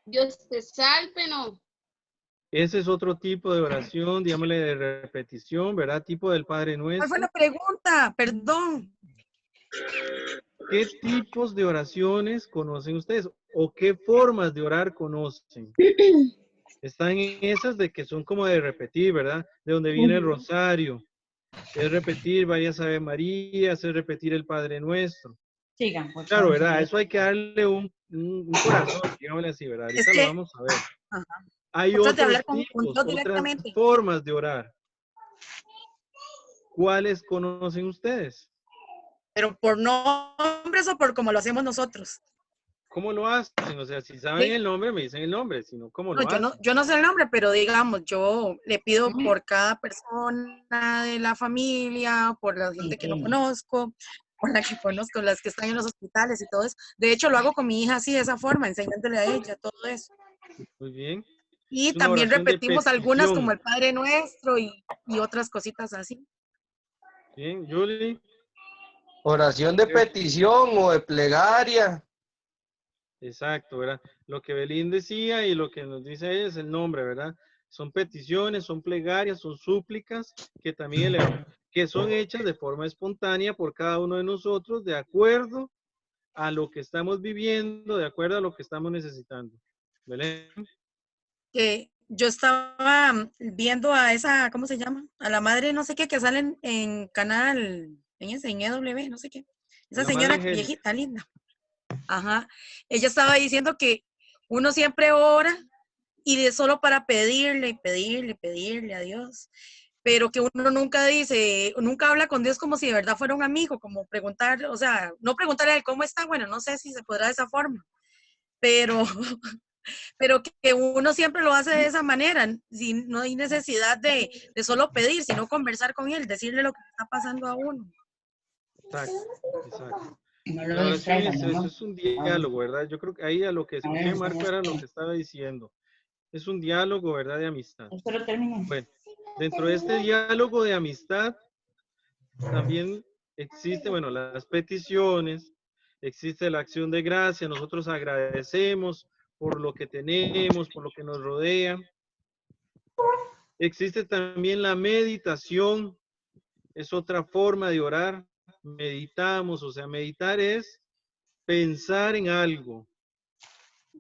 Dios te salve, no. Ese es otro tipo de oración, digámosle de repetición, ¿verdad? Tipo del Padre ¿Cuál fue la Nuestro. pregunta? Perdón. ¿Qué tipos de oraciones conocen ustedes? ¿O qué formas de orar conocen? Están en esas de que son como de repetir, ¿verdad? De donde viene el rosario. Es repetir varias Ave Marías, es repetir el Padre Nuestro. Sigan, por Claro, favor. ¿verdad? Eso hay que darle un corazón, digámosle así, ¿verdad? Es Ahorita lo que vamos a ver. ajá, Hay trate de otros hablar con tipos, Dios otras directamente. formas de orar. ¿Cuáles conocen ustedes? Pero por nombres o por como lo hacemos nosotros. ¿Cómo lo hacen? O sea, si saben Sí. el nombre, me dicen el nombre, si no, ¿cómo No, lo hacen? yo no sé el nombre, pero digamos, yo le pido por cada persona de la familia, por la gente que no conozco, por la que conozco, las que están en los hospitales y todo eso. De hecho, lo hago con mi hija así, de esa forma, enseñándole a ella todo eso. Muy bien. Y Es una también oración de repetimos algunas como petición. el Padre Nuestro y otras cositas así. Bien, Julie. Oración de petición o de plegaria. Exacto, ¿verdad? Lo que Belín decía y lo que nos dice ella es el nombre, ¿verdad? Son peticiones, son plegarias, son súplicas que también elevamos, que son hechas de forma espontánea por cada uno de nosotros, de acuerdo a lo que estamos viviendo, de acuerdo a lo que estamos necesitando. ¿Belén? Que yo estaba viendo a esa, ¿cómo se llama? A la madre no sé qué, que salen en canal, en ese, en EW, no sé qué. Esa La Madre señora Angélica. viejita, linda. Ajá. Ella estaba diciendo que uno siempre ora y de solo para pedirle y pedirle y pedirle a Dios, pero que uno nunca dice, nunca habla con Dios como si de verdad fuera un amigo, como preguntar, o sea, no preguntarle a él cómo está, bueno, no sé si se podrá de esa forma, pero, pero que uno siempre lo hace de esa manera, si no hay necesidad de solo pedir, sino conversar con él, decirle lo que está pasando a uno. Exacto, exacto. No La lo oración distraigan, mi amor. es un diálogo, ¿verdad? Yo creo que ahí a lo que A escuché ver, de Marco era lo que estaba diciendo. Es un diálogo, ¿verdad? De amistad. esto lo termino. Bueno, dentro de este diálogo de amistad también existe, bueno, las peticiones, existe la acción de gracia, nosotros agradecemos por lo que tenemos, por lo que nos rodea. Existe también la meditación, es otra forma de orar. Meditamos, o sea, meditar es pensar en algo,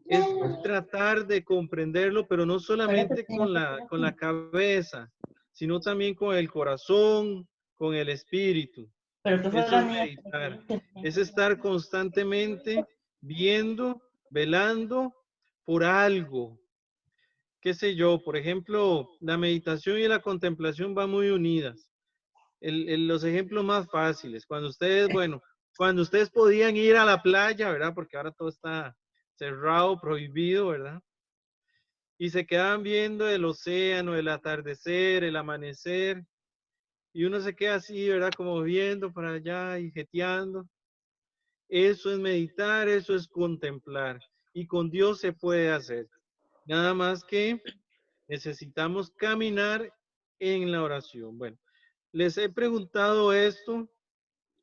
es tratar de comprenderlo, pero no solamente con la cabeza, sino también con el corazón, con el espíritu. Pero tú Eso es fueras niña. meditar, es estar constantemente viendo, velando por algo. Qué sé yo, por ejemplo, la meditación y la contemplación van muy unidas. Los ejemplos más fáciles, cuando ustedes, bueno, cuando ustedes podían ir a la playa, ¿verdad? Porque ahora todo está cerrado, prohibido, ¿verdad? Y se quedaban viendo el océano, el atardecer, el amanecer, y uno se queda así, ¿verdad? Como viendo para allá y jeteando. Eso es meditar, eso es contemplar. Y con Dios se puede hacer. Nada más que necesitamos caminar en la oración. Bueno, les he preguntado esto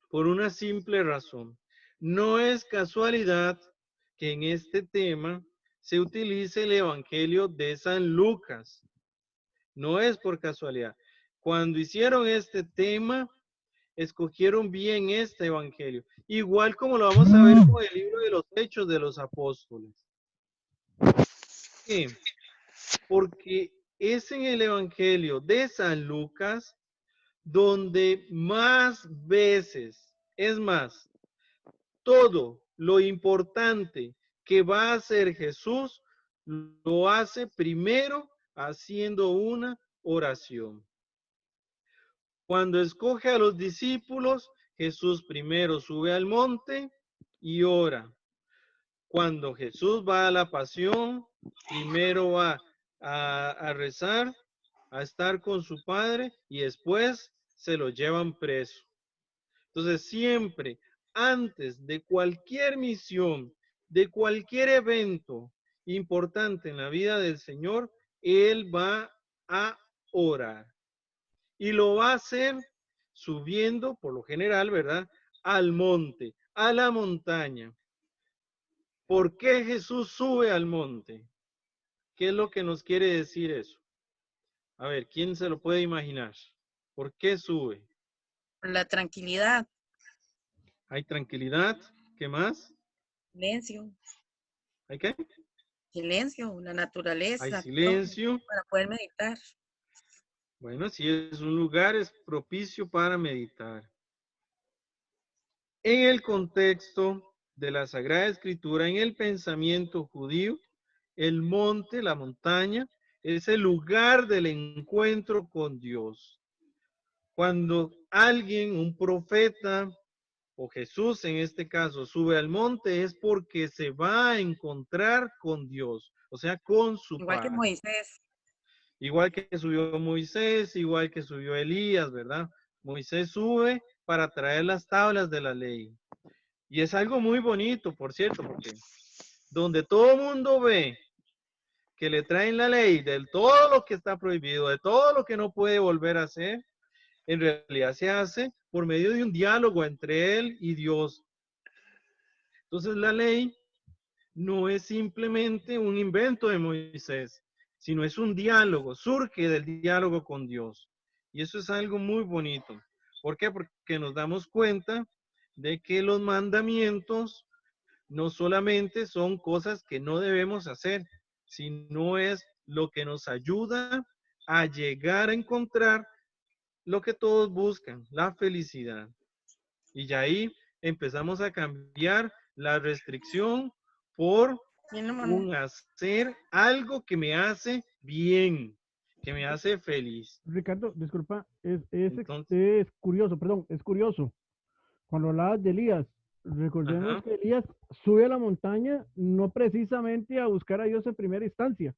por una simple razón. No es casualidad que en este tema se utilice el Evangelio de San Lucas. No es por casualidad. Cuando hicieron este tema, escogieron bien este Evangelio. Igual como lo vamos a ver con el libro de los Hechos de los Apóstoles. ¿Por qué? Porque es en el Evangelio de San Lucas donde más veces, es más, todo lo importante que va a hacer Jesús, lo hace primero haciendo una oración. Cuando escoge a los discípulos, Jesús primero sube al monte y ora. Cuando Jesús va a la pasión, primero va a rezar, a estar con su Padre y después se lo llevan preso. Entonces siempre, antes de cualquier misión, de cualquier evento importante en la vida del Señor, Él va a orar. Y lo va a hacer subiendo, por lo general, ¿verdad? Al monte, a la montaña. ¿Por qué Jesús sube al monte? ¿Qué es lo que nos quiere decir eso? A ver, ¿quién se lo puede imaginar? ¿Por qué sube? La tranquilidad, ¿Hay tranquilidad? ¿Qué más? silencio, ¿Hay qué? silencio, la Hay naturaleza, todo, silencio. para poder meditar. Bueno, si es un lugar, es propicio para meditar. En el contexto de la Sagrada Escritura, en el pensamiento judío, el monte, la montaña, es el lugar del encuentro con Dios. Cuando alguien, un profeta o Jesús en este caso, sube al monte es porque se va a encontrar con Dios, o sea, con su Igual que Padre. Moisés. Igual que subió Moisés, igual que subió Elías, ¿verdad? Moisés sube para traer las tablas de la ley. Y es algo muy bonito, por cierto, porque donde todo el mundo ve que le traen la ley de todo lo que está prohibido, de todo lo que no puede volver a hacer, en realidad se hace por medio de un diálogo entre él y Dios. Entonces la ley no es simplemente un invento de Moisés, sino es un diálogo, surge del diálogo con Dios. Y eso es algo muy bonito. ¿Por qué? Porque nos damos cuenta de que los mandamientos no solamente son cosas que no debemos hacer, sino es lo que nos ayuda a llegar a encontrar lo que todos buscan, la felicidad. Y ya ahí empezamos a cambiar la restricción por un hacer algo que me hace bien, que me hace feliz. Ricardo, disculpa, Entonces, es curioso, perdón, es curioso. Cuando hablabas de Elías, recordemos ajá, que Elías sube a la montaña no precisamente a buscar a Dios en primera instancia,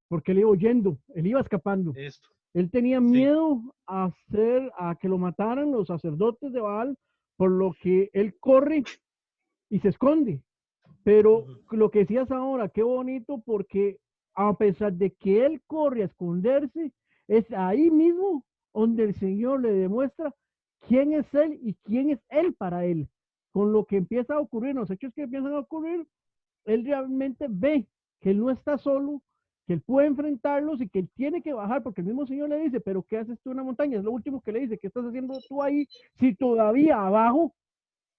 porque él iba huyendo, él iba escapando. esto, Él tenía sí, miedo a que lo mataran los sacerdotes de Baal, por lo que él corre y se esconde. Pero lo que decías ahora, qué bonito, porque a pesar de que él corre a esconderse, es ahí mismo donde el Señor le demuestra quién es él y quién es él para él. Con lo que empieza a ocurrir, los hechos que empiezan a ocurrir, él realmente ve que él no está solo, que él puede enfrentarlos y que él tiene que bajar, porque el mismo Señor le dice, pero ¿qué haces tú en la montaña? Es lo último que le dice, ¿qué estás haciendo tú ahí si todavía abajo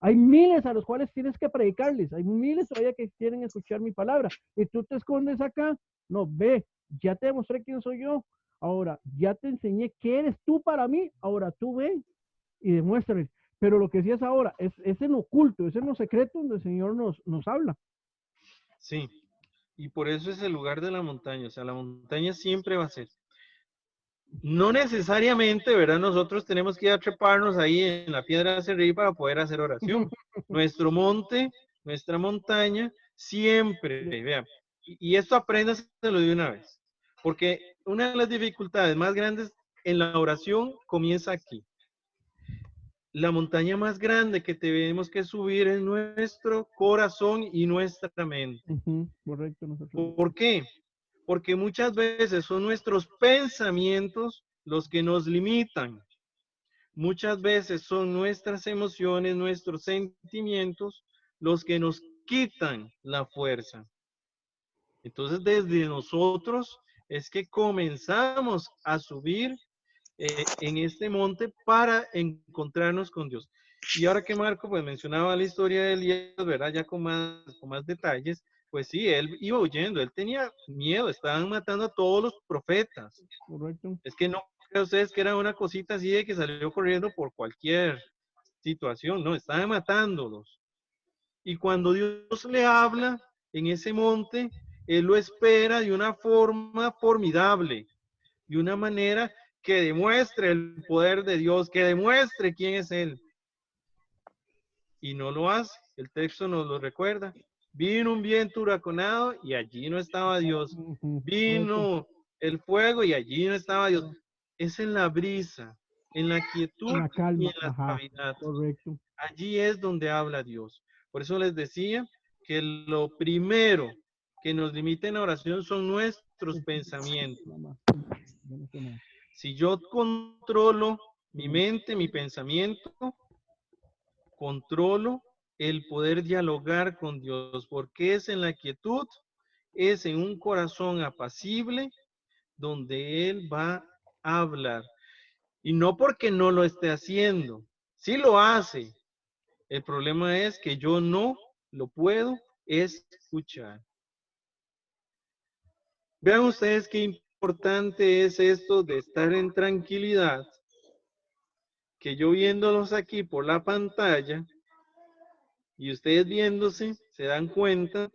hay miles a los cuales tienes que predicarles? Hay miles todavía que quieren escuchar mi palabra. Y tú te escondes acá. No, ve, ya te demostré quién soy yo. Ahora, ya te enseñé qué eres tú para mí. Ahora tú ve y demuéstrame. Pero lo que decías ahora es en oculto, es en lo secreto donde el Señor nos habla. sí. Y por eso es el lugar de la montaña. O sea, la montaña siempre va a ser. No necesariamente, ¿verdad? Nosotros tenemos que ir a treparnos ahí en la piedra hacia arriba para poder hacer oración. Nuestro monte, nuestra montaña, siempre, vea. Y esto apréndaselo de una vez. Porque una de las dificultades más grandes en la oración comienza aquí. La montaña más grande que tenemos que subir es nuestro corazón y nuestra mente. Correcto, nosotros. ¿Por qué? Porque muchas veces son nuestros pensamientos los que nos limitan. Muchas veces son nuestras emociones, nuestros sentimientos los que nos quitan la fuerza. Entonces, desde nosotros es que comenzamos a subir en este monte para encontrarnos con Dios. Y ahora que Marco pues mencionaba la historia de Elías, ¿verdad? Ya con más detalles, pues sí, él iba huyendo, él tenía miedo, estaban matando a todos los profetas. Correcto. Es que no creo ustedes que era una cosita así de que salió corriendo por cualquier situación, no, estaban matándolos. Y cuando Dios le habla en ese monte, él lo espera de una forma formidable, de una manera que demuestre el poder de Dios, que demuestre quién es Él. Y no lo hace. El texto nos lo recuerda. Vino un viento huracanado y allí no estaba Dios. Vino el fuego y allí no estaba Dios. Es en la brisa, en la quietud En la calma. y en la Ajá. suavidad. Correcto. Allí es donde habla Dios. Por eso les decía que lo primero que nos limita en la oración son nuestros pensamientos. Si yo controlo mi mente, mi pensamiento, controlo el poder dialogar con Dios, porque es en la quietud, es en un corazón apacible donde Él va a hablar. Y no porque no lo esté haciendo, sí lo hace. El problema es que yo no lo puedo escuchar. Vean ustedes qué importante es esto de estar en tranquilidad, que yo viéndolos aquí por la pantalla y ustedes viéndose, se dan cuenta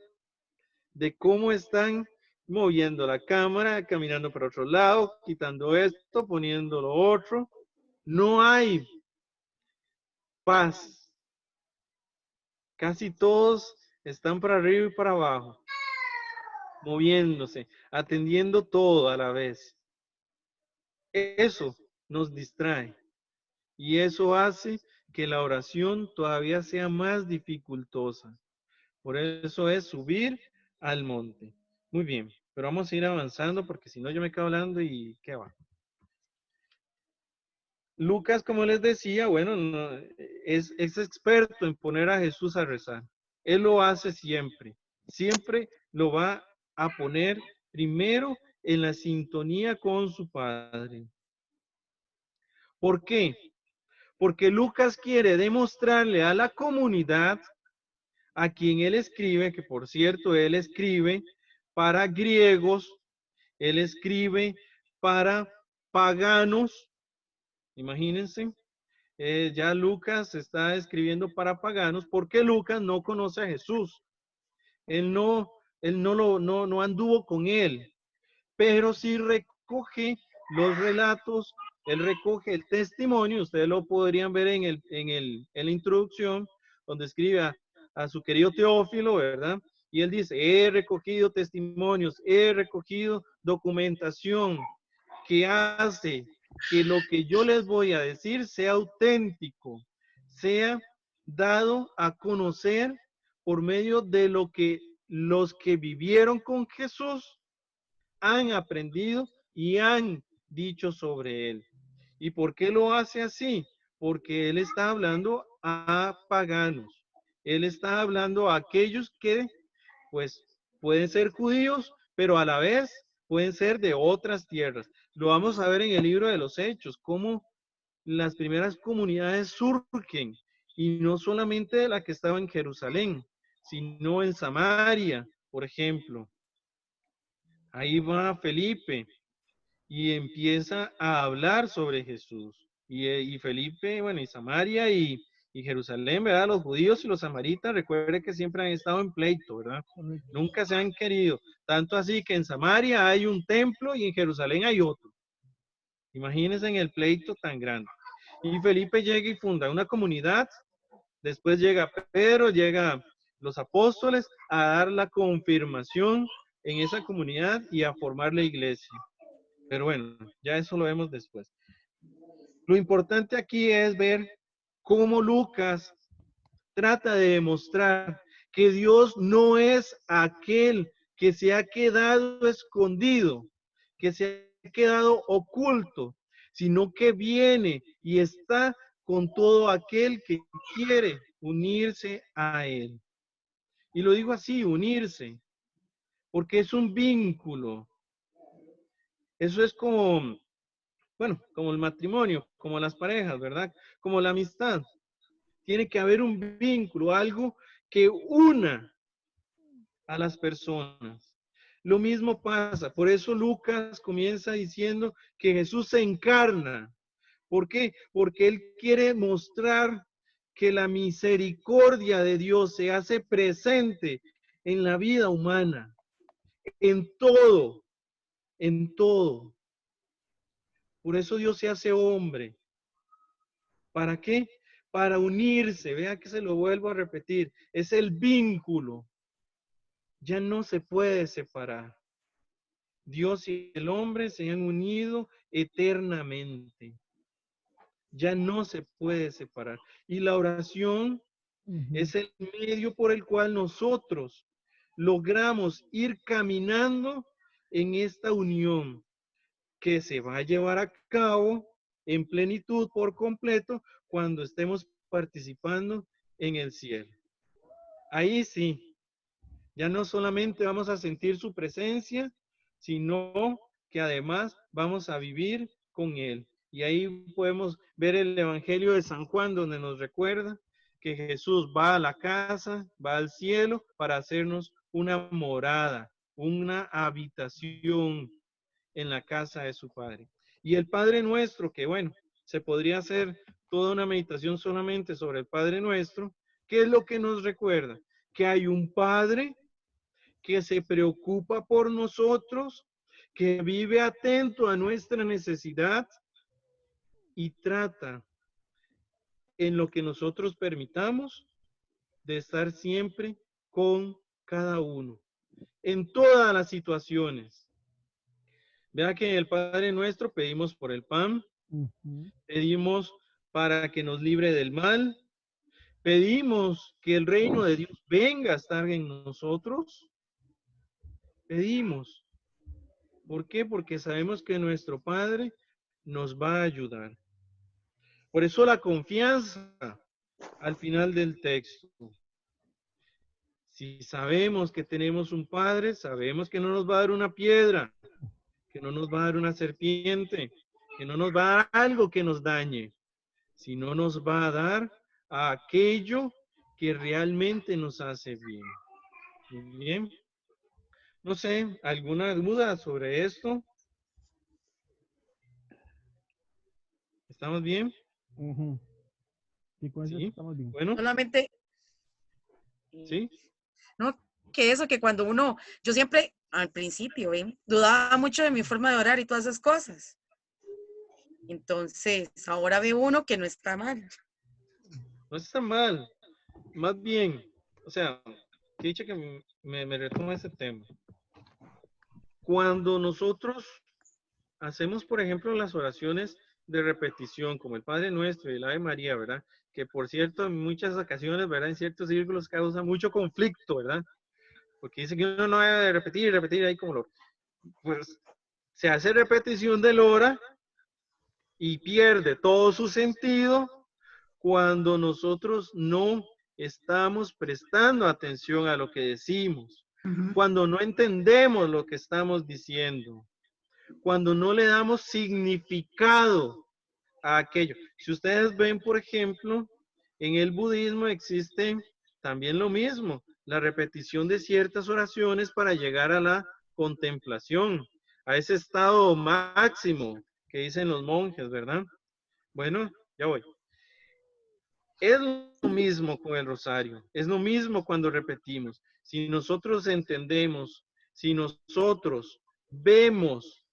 de cómo están moviendo la cámara, caminando para otro lado, quitando esto, poniendo lo otro. No hay paz. Casi todos están para arriba y para abajo, moviéndose, atendiendo todo a la vez. Eso nos distrae y eso hace que la oración todavía sea más dificultosa. Por eso es subir al monte. Muy bien, pero vamos a ir avanzando porque si no yo me quedo hablando y ¿qué va? Lucas, como les decía, bueno, es experto en poner a Jesús a rezar. Él lo hace siempre. Siempre lo va a poner primero en la sintonía con su Padre. ¿Por qué? Porque Lucas quiere demostrarle a la comunidad a quien él escribe, que por cierto, él escribe para griegos, él escribe para paganos, imagínense, ya Lucas está escribiendo para paganos porque Lucas no conoce a Jesús. Él no anduvo con él, pero sí recoge los relatos, él recoge el testimonio, ustedes lo podrían ver en la introducción, donde escribe a su querido Teófilo, ¿verdad? Y él dice, he recogido testimonios, he recogido documentación que hace que lo que yo les voy a decir sea auténtico, sea dado a conocer por medio de lo que los que vivieron con Jesús han aprendido y han dicho sobre él. ¿Y por qué lo hace así? Porque él está hablando a paganos. Él está hablando a aquellos que, pues, pueden ser judíos, pero a la vez pueden ser de otras tierras. Lo vamos a ver en el libro de los Hechos, cómo las primeras comunidades surgen, y no solamente de la que estaba en Jerusalén, sino en Samaria, por ejemplo. Ahí va Felipe y empieza a hablar sobre Jesús. Y Felipe, bueno, y Samaria y Jerusalén, ¿verdad? Los judíos y los samaritas, recuerde que siempre han estado en pleito, ¿verdad? Nunca se han querido. Tanto así que en Samaria hay un templo y en Jerusalén hay otro. Imagínense en el pleito tan grande. Y Felipe llega y funda una comunidad. Después llega Pedro, llega los apóstoles a dar la confirmación en esa comunidad y a formar la iglesia. Pero bueno, ya eso lo vemos después. Lo importante aquí es ver cómo Lucas trata de demostrar que Dios no es aquel que se ha quedado escondido, que se ha quedado oculto, sino que viene y está con todo aquel que quiere unirse a Él. Y lo digo así, unirse, porque es un vínculo. Eso es como, bueno, como el matrimonio, como las parejas, ¿verdad? Como la amistad. Tiene que haber un vínculo, algo que una a las personas. Lo mismo pasa, por eso Lucas comienza diciendo que Jesús se encarna. ¿Por qué? Porque él quiere mostrar que la misericordia de Dios se hace presente en la vida humana, en todo, en todo. Por eso Dios se hace hombre. ¿Para qué? Para unirse. Vea que se lo vuelvo a repetir. Es el vínculo. Ya no se puede separar. Dios y el hombre se han unido eternamente. Ya no se puede separar. Y la oración es el medio por el cual nosotros logramos ir caminando en esta unión que se va a llevar a cabo en plenitud por completo cuando estemos participando en el cielo. ahí sí, ya no solamente vamos a sentir su presencia, sino que además vamos a vivir con Él. Y ahí podemos ver el Evangelio de San Juan, donde nos recuerda que Jesús va a la casa, va al cielo para hacernos una morada, una habitación en la casa de su Padre. Y el Padre Nuestro, que bueno, se podría hacer toda una meditación solamente sobre el Padre Nuestro, ¿qué es lo que nos recuerda? Que hay un Padre que se preocupa por nosotros, que vive atento a nuestra necesidad y trata en lo que nosotros permitamos de estar siempre con cada uno, en todas las situaciones. Vea que en el Padre Nuestro pedimos por el pan, pedimos para que nos libre del mal, pedimos que el reino de Dios venga a estar en nosotros, pedimos. ¿Por qué? Porque sabemos que nuestro Padre nos va a ayudar. Por eso la confianza al final del texto. Si sabemos que tenemos un Padre, sabemos que no nos va a dar una piedra, que no nos va a dar una serpiente, que no nos va a dar algo que nos dañe, sino nos va a dar a aquello que realmente nos hace bien. Muy bien. No sé, ¿alguna duda sobre esto? ¿Estamos bien? Sí, con eso Sí. estamos bien. Bueno, Solamente, sí. no, que eso, que cuando uno, yo siempre, al principio, dudaba mucho de mi forma de orar y todas esas cosas. Entonces, ahora ve uno que no está mal. No está mal. Más bien, o sea, que dicho que me retoma ese tema. Cuando nosotros hacemos, por ejemplo, las oraciones de repetición, como el Padre Nuestro y el Ave María, ¿verdad? Que por cierto, en muchas ocasiones, ¿verdad? En ciertos círculos causa mucho conflicto, ¿verdad? Porque dice que uno no debe repetir y repetir ahí como lo... Pues se hace repetición del hora y pierde todo su sentido cuando nosotros no estamos prestando atención a lo que decimos, cuando no entendemos lo que estamos diciendo, cuando no le damos significado a aquello. Si ustedes ven, por ejemplo, en el budismo existe también lo mismo, la repetición de ciertas oraciones para llegar a la contemplación, a ese estado máximo que dicen los monjes, ¿verdad? Bueno, ya voy. Es lo mismo con el rosario, es lo mismo cuando repetimos. Si nosotros entendemos, si nosotros vemos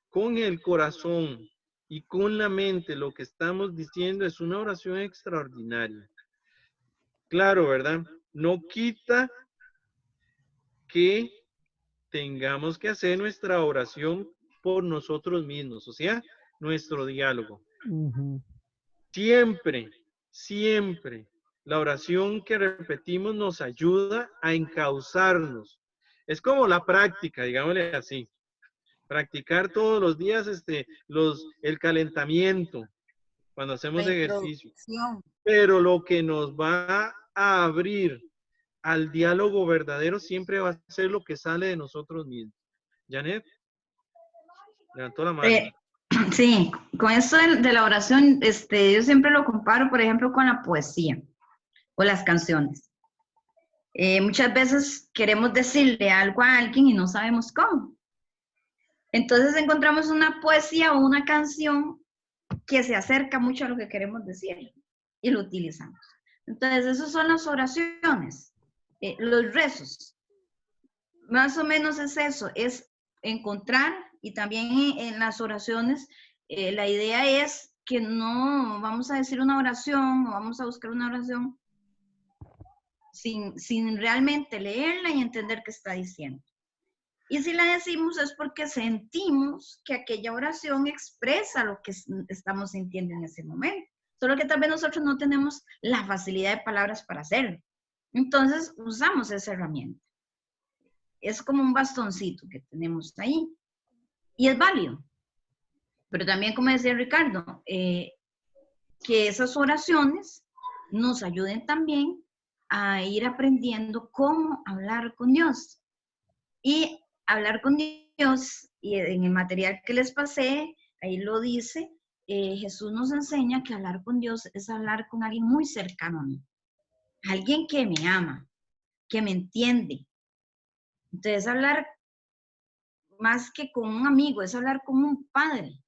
con el corazón y con la mente lo que estamos diciendo, es una oración extraordinaria. Claro, ¿verdad? No quita que tengamos que hacer nuestra oración por nosotros mismos, o sea, nuestro diálogo. Siempre, siempre, la oración que repetimos nos ayuda a encauzarnos. Es como la práctica, digámosle así. Practicar todos los días el calentamiento cuando hacemos La ejercicio. introducción. Pero lo que nos va a abrir al diálogo verdadero siempre va a ser lo que sale de nosotros mismos. Janet, levantó la mano. Sí, con eso de la oración, yo siempre lo comparo, por ejemplo, con la poesía o las canciones. Muchas veces queremos decirle algo a alguien y no sabemos cómo. Entonces encontramos una poesía o una canción que se acerca mucho a lo que queremos decir y lo utilizamos. Entonces, esas son las oraciones, los rezos. Más o menos es eso, es encontrar, y también en las oraciones, la idea es que no vamos a decir una oración o vamos a buscar una oración sin realmente leerla y entender qué está diciendo. Y si la decimos es porque sentimos que aquella oración expresa lo que estamos sintiendo en ese momento. Solo que tal vez nosotros no tenemos la facilidad de palabras para hacerlo. Entonces usamos esa herramienta. Es como un bastoncito que tenemos ahí. Y es válido. Pero también, como decía Ricardo, que esas oraciones nos ayuden también a ir aprendiendo cómo hablar con Dios. Y hablar con Dios, y en el material que les pasé, ahí lo dice, Jesús nos enseña que hablar con Dios es hablar con alguien muy cercano a mí, alguien que me ama, que me entiende. Entonces, hablar más que con un amigo, es hablar con un padre.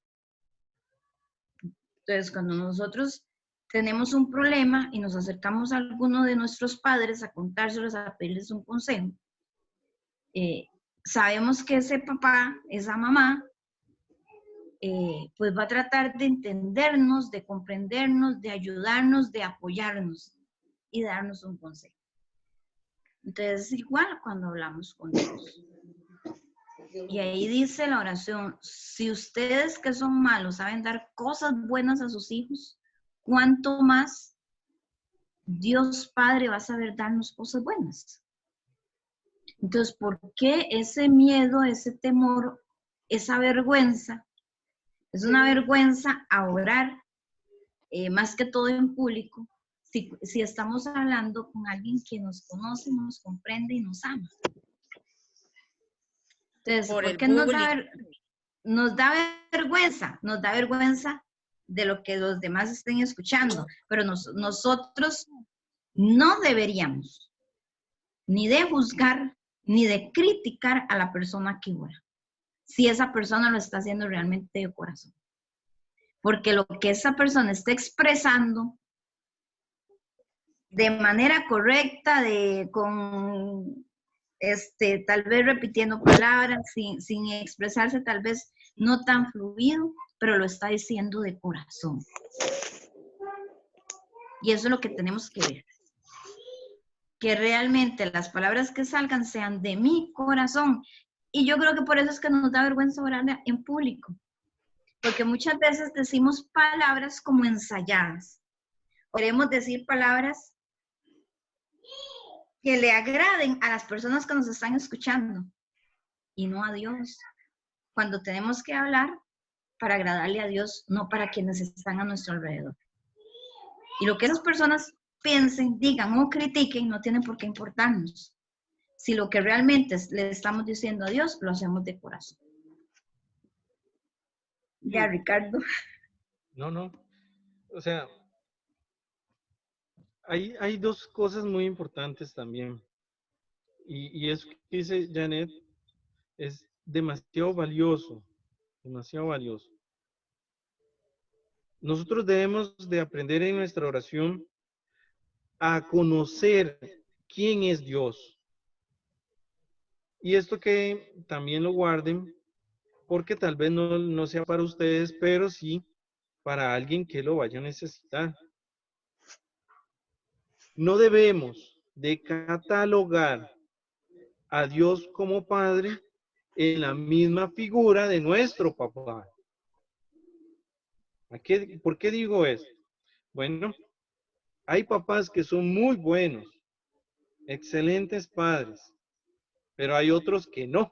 Entonces, cuando nosotros tenemos un problema y nos acercamos a alguno de nuestros padres a contárselos, a pedirles un consejo, sabemos que ese papá, esa mamá, pues va a tratar de entendernos, de comprendernos, de ayudarnos, de apoyarnos y darnos un consejo. Entonces, es igual cuando hablamos con Dios. Y ahí dice la oración, si ustedes que son malos saben dar cosas buenas a sus hijos, ¿cuánto más Dios Padre va a saber darnos cosas buenas? Entonces, ¿por qué ese miedo, ese temor, esa vergüenza? Es una vergüenza a orar, más que todo en público, si estamos hablando con alguien que nos conoce, nos comprende y nos ama. Entonces, ¿por qué nos da vergüenza? Nos da vergüenza de lo que los demás estén escuchando, pero nosotros no deberíamos ni de juzgar, ni de criticar a la persona que ora, si esa persona lo está haciendo realmente de corazón. Porque lo que esa persona está expresando de manera correcta, tal vez repitiendo palabras, sin expresarse tal vez no tan fluido, pero lo está diciendo de corazón. Y eso es lo que tenemos que ver. Que realmente las palabras que salgan sean de mi corazón. Y yo creo que por eso es que nos da vergüenza orar en público. Porque muchas veces decimos palabras como ensayadas. Queremos decir palabras que le agraden a las personas que nos están escuchando y no a Dios. Cuando tenemos que hablar para agradarle a Dios, no para quienes están a nuestro alrededor. Y lo que esas personas piensen, digan o critiquen no tiene por qué importarnos. Si lo que realmente le estamos diciendo a Dios, lo hacemos de corazón. Ya, Ricardo. No. O sea, hay dos cosas muy importantes también. Y eso que dice Janet es demasiado valioso, demasiado valioso. Nosotros debemos de aprender en nuestra oración a conocer quién es Dios. Y esto que también lo guarden, porque tal vez no sea para ustedes, pero sí para alguien que lo vaya a necesitar. No debemos de catalogar a Dios como Padre en la misma figura de nuestro papá. ¿Por qué digo esto? Bueno, hay papás que son muy buenos, excelentes padres, pero hay otros que no.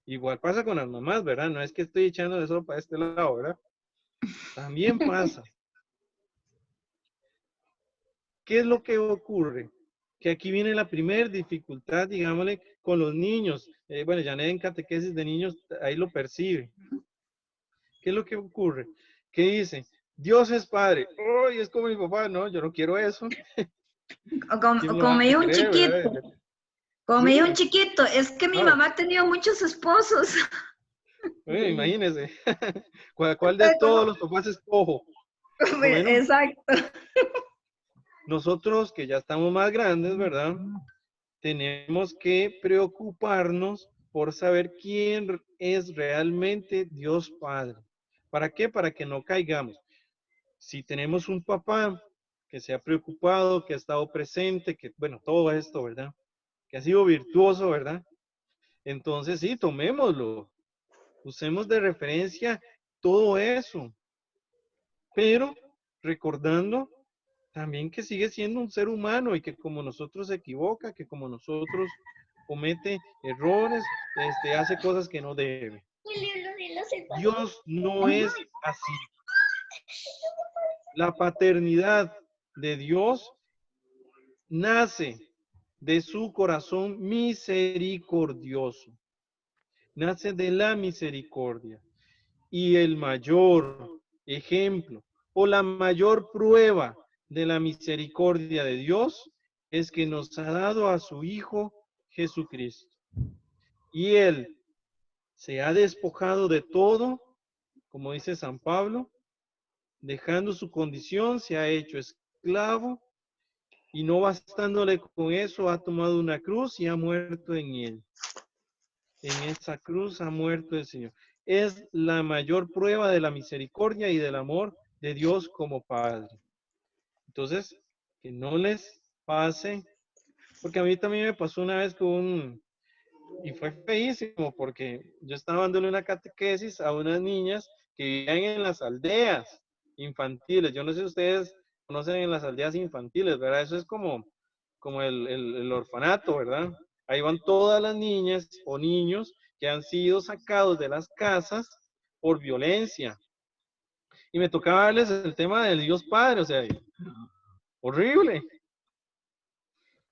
Igual pasa con las mamás, ¿verdad? No es que estoy echando eso para este lado, ¿verdad? También pasa. ¿Qué es lo que ocurre? Que aquí viene la primera dificultad, digámosle, con los niños. Bueno, ya en catequesis de niños, ahí lo percibe. ¿Qué es lo que ocurre? ¿Qué dice? Dios es padre. ¡Ay, es como mi papá! No, yo no quiero eso. Como me dijo un chiquito. Como me dijo un chiquito, es que mi mamá ha tenido muchos esposos. Imagínese. ¿Cuál de todos los papás es cojo? Bueno, exacto. Nosotros que ya estamos más grandes, ¿verdad? Tenemos que preocuparnos por saber quién es realmente Dios Padre. ¿Para qué? Para que no caigamos. Si tenemos un papá que se ha preocupado, que ha estado presente, que, bueno, todo esto, ¿verdad? Que ha sido virtuoso, ¿verdad? Entonces, sí, tomémoslo. Usemos de referencia todo eso. Pero recordando también que sigue siendo un ser humano y que como nosotros se equivoca, que como nosotros comete errores, hace cosas que no debe. Dios no es así. La paternidad de Dios nace de su corazón misericordioso. Nace de la misericordia. Y el mayor ejemplo o la mayor prueba de la misericordia de Dios es que nos ha dado a su Hijo Jesucristo. Y Él se ha despojado de todo, como dice San Pablo, dejando su condición, se ha hecho esclavo, y no bastándole con eso, ha tomado una cruz y ha muerto en él. En esa cruz ha muerto el Señor. Es la mayor prueba de la misericordia y del amor de Dios como Padre. Entonces, que no les pase, porque a mí también me pasó una vez y fue feísimo, porque yo estaba dándole una catequesis a unas niñas que vivían en las aldeas infantiles. Yo no sé si ustedes conocen en las aldeas infantiles, ¿verdad? Eso es como el orfanato, ¿verdad? Ahí van todas las niñas o niños que han sido sacados de las casas por violencia. Y me tocaba darles el tema del Dios Padre, o sea, horrible.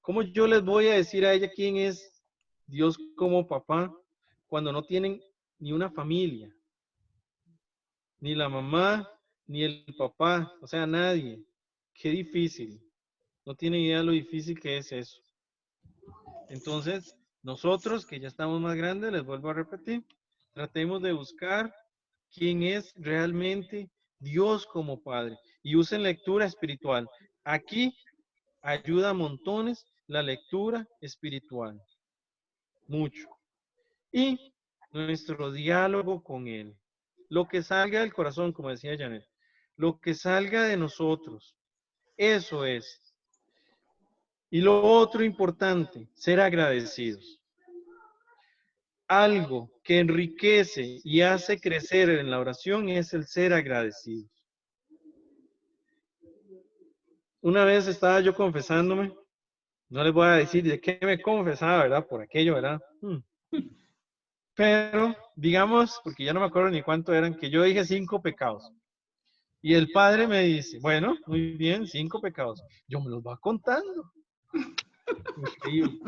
¿Cómo yo les voy a decir a ella quién es Dios como papá cuando no tienen ni una familia? Ni la mamá, ni el papá, o sea, nadie. Qué difícil. No tienen idea de lo difícil que es eso. Entonces, nosotros que ya estamos más grandes, les vuelvo a repetir, tratemos de buscar quién es realmente Dios como Padre y usen lectura espiritual. Aquí ayuda a montones la lectura espiritual. Mucho. Y nuestro diálogo con Él. Lo que salga del corazón, como decía Janet, lo que salga de nosotros, eso es. Y lo otro importante, ser agradecidos. Algo que enriquece y hace crecer en la oración es el ser agradecidos. Una vez estaba yo confesándome, no les voy a decir de qué me confesaba, ¿verdad? Por aquello, ¿verdad? Pero, digamos, porque ya no me acuerdo ni cuánto eran, que yo dije 5 pecados. Y el padre me dice, bueno, muy bien, 5 pecados. Yo me los va contando. Increíble.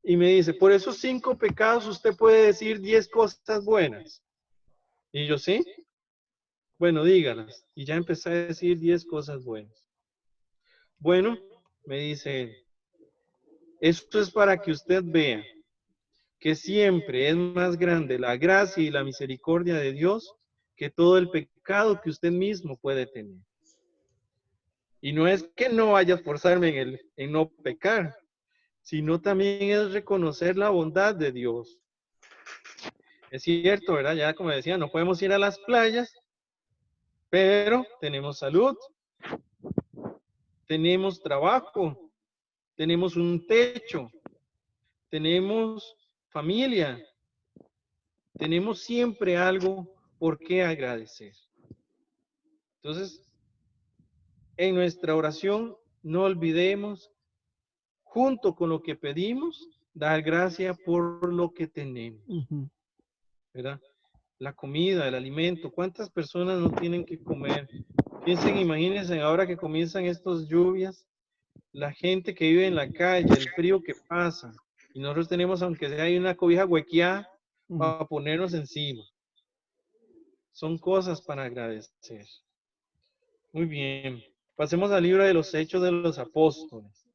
Y me dice, por esos 5 pecados usted puede decir 10 cosas buenas. Y yo, ¿sí? Bueno, dígalas. Y ya empecé a decir 10 cosas buenas. Bueno, me dice él, esto es para que usted vea que siempre es más grande la gracia y la misericordia de Dios que todo el pecado que usted mismo puede tener. Y no es que no vaya a esforzarme en no pecar, sino también es reconocer la bondad de Dios. Es cierto, ¿verdad? Ya como decía, no podemos ir a las playas, pero tenemos salud, tenemos trabajo, tenemos un techo, tenemos familia, tenemos siempre algo por qué agradecer. Entonces, en nuestra oración no olvidemos, junto con lo que pedimos, dar gracias por lo que tenemos. ¿Verdad? La comida, el alimento. ¿Cuántas personas no tienen que comer? Piensen, imagínense ahora que comienzan estas lluvias, la gente que vive en la calle, el frío que pasa, y nosotros tenemos, aunque sea hay una cobija huequeada, para ponernos encima. Son cosas para agradecer. Muy bien. Pasemos al libro de los Hechos de los Apóstoles.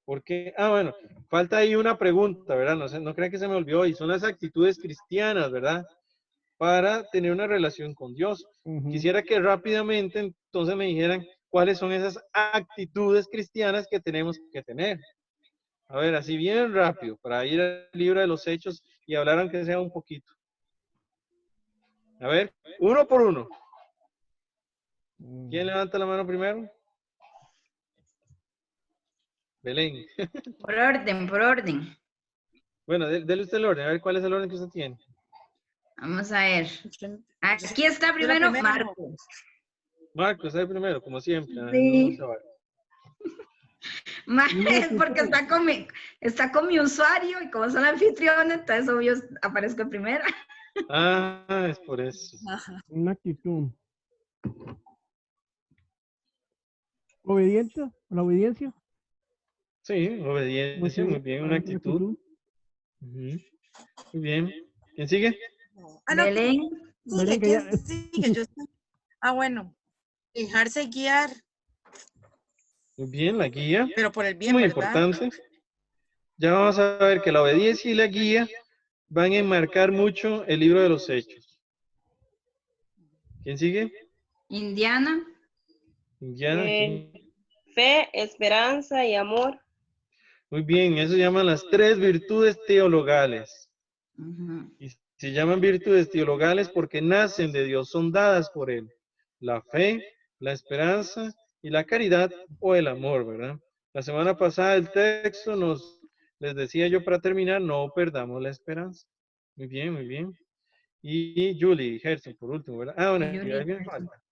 Porque, bueno, falta ahí una pregunta, ¿verdad? No crean que se me olvidó, y son las actitudes cristianas, ¿verdad? Para tener una relación con Dios. Quisiera que rápidamente entonces me dijeran cuáles son esas actitudes cristianas que tenemos que tener. A ver, así bien rápido, para ir al libro de los Hechos y hablar aunque sea un poquito. A ver, uno por uno. ¿Quién levanta la mano primero? Belén. Por orden, por orden. Bueno, dele usted el orden, a ver cuál es el orden que usted tiene. Vamos a ver. Aquí está primero Marco. Marco, está el primero, como siempre. Sí. No Es porque está con mi usuario y como son anfitriones, entonces obvio aparezco en primera. Es por eso. Una actitud. ¿Obediencia? ¿La obediencia? Sí, obediencia, muy bien, una actitud. Ujú. Muy bien. ¿Quién sigue? Ah, no, Belén, Belén, que ¿quién ya- sigue? Yo estoy- Ah, bueno. Dejarse guiar, Muy bien, la guía. pero por el bien, Muy ¿verdad? importante. Ya vamos a ver que la obediencia y la guía van a enmarcar mucho el libro de los Hechos. ¿Quién sigue? Indiana, Indiana, Eh, ¿quién? Fe, esperanza y amor. Muy bien, eso se llaman las tres virtudes teologales. ujú, Y se llaman virtudes teologales porque nacen de Dios, son dadas por Él. La fe, la esperanza y la caridad o el amor, ¿verdad? La semana pasada el texto les decía yo para terminar, no perdamos la esperanza. Muy bien, muy bien. Y Julie Gerson, por último, ¿verdad? Ah, bueno, y y Julie alguien Gerson. falta.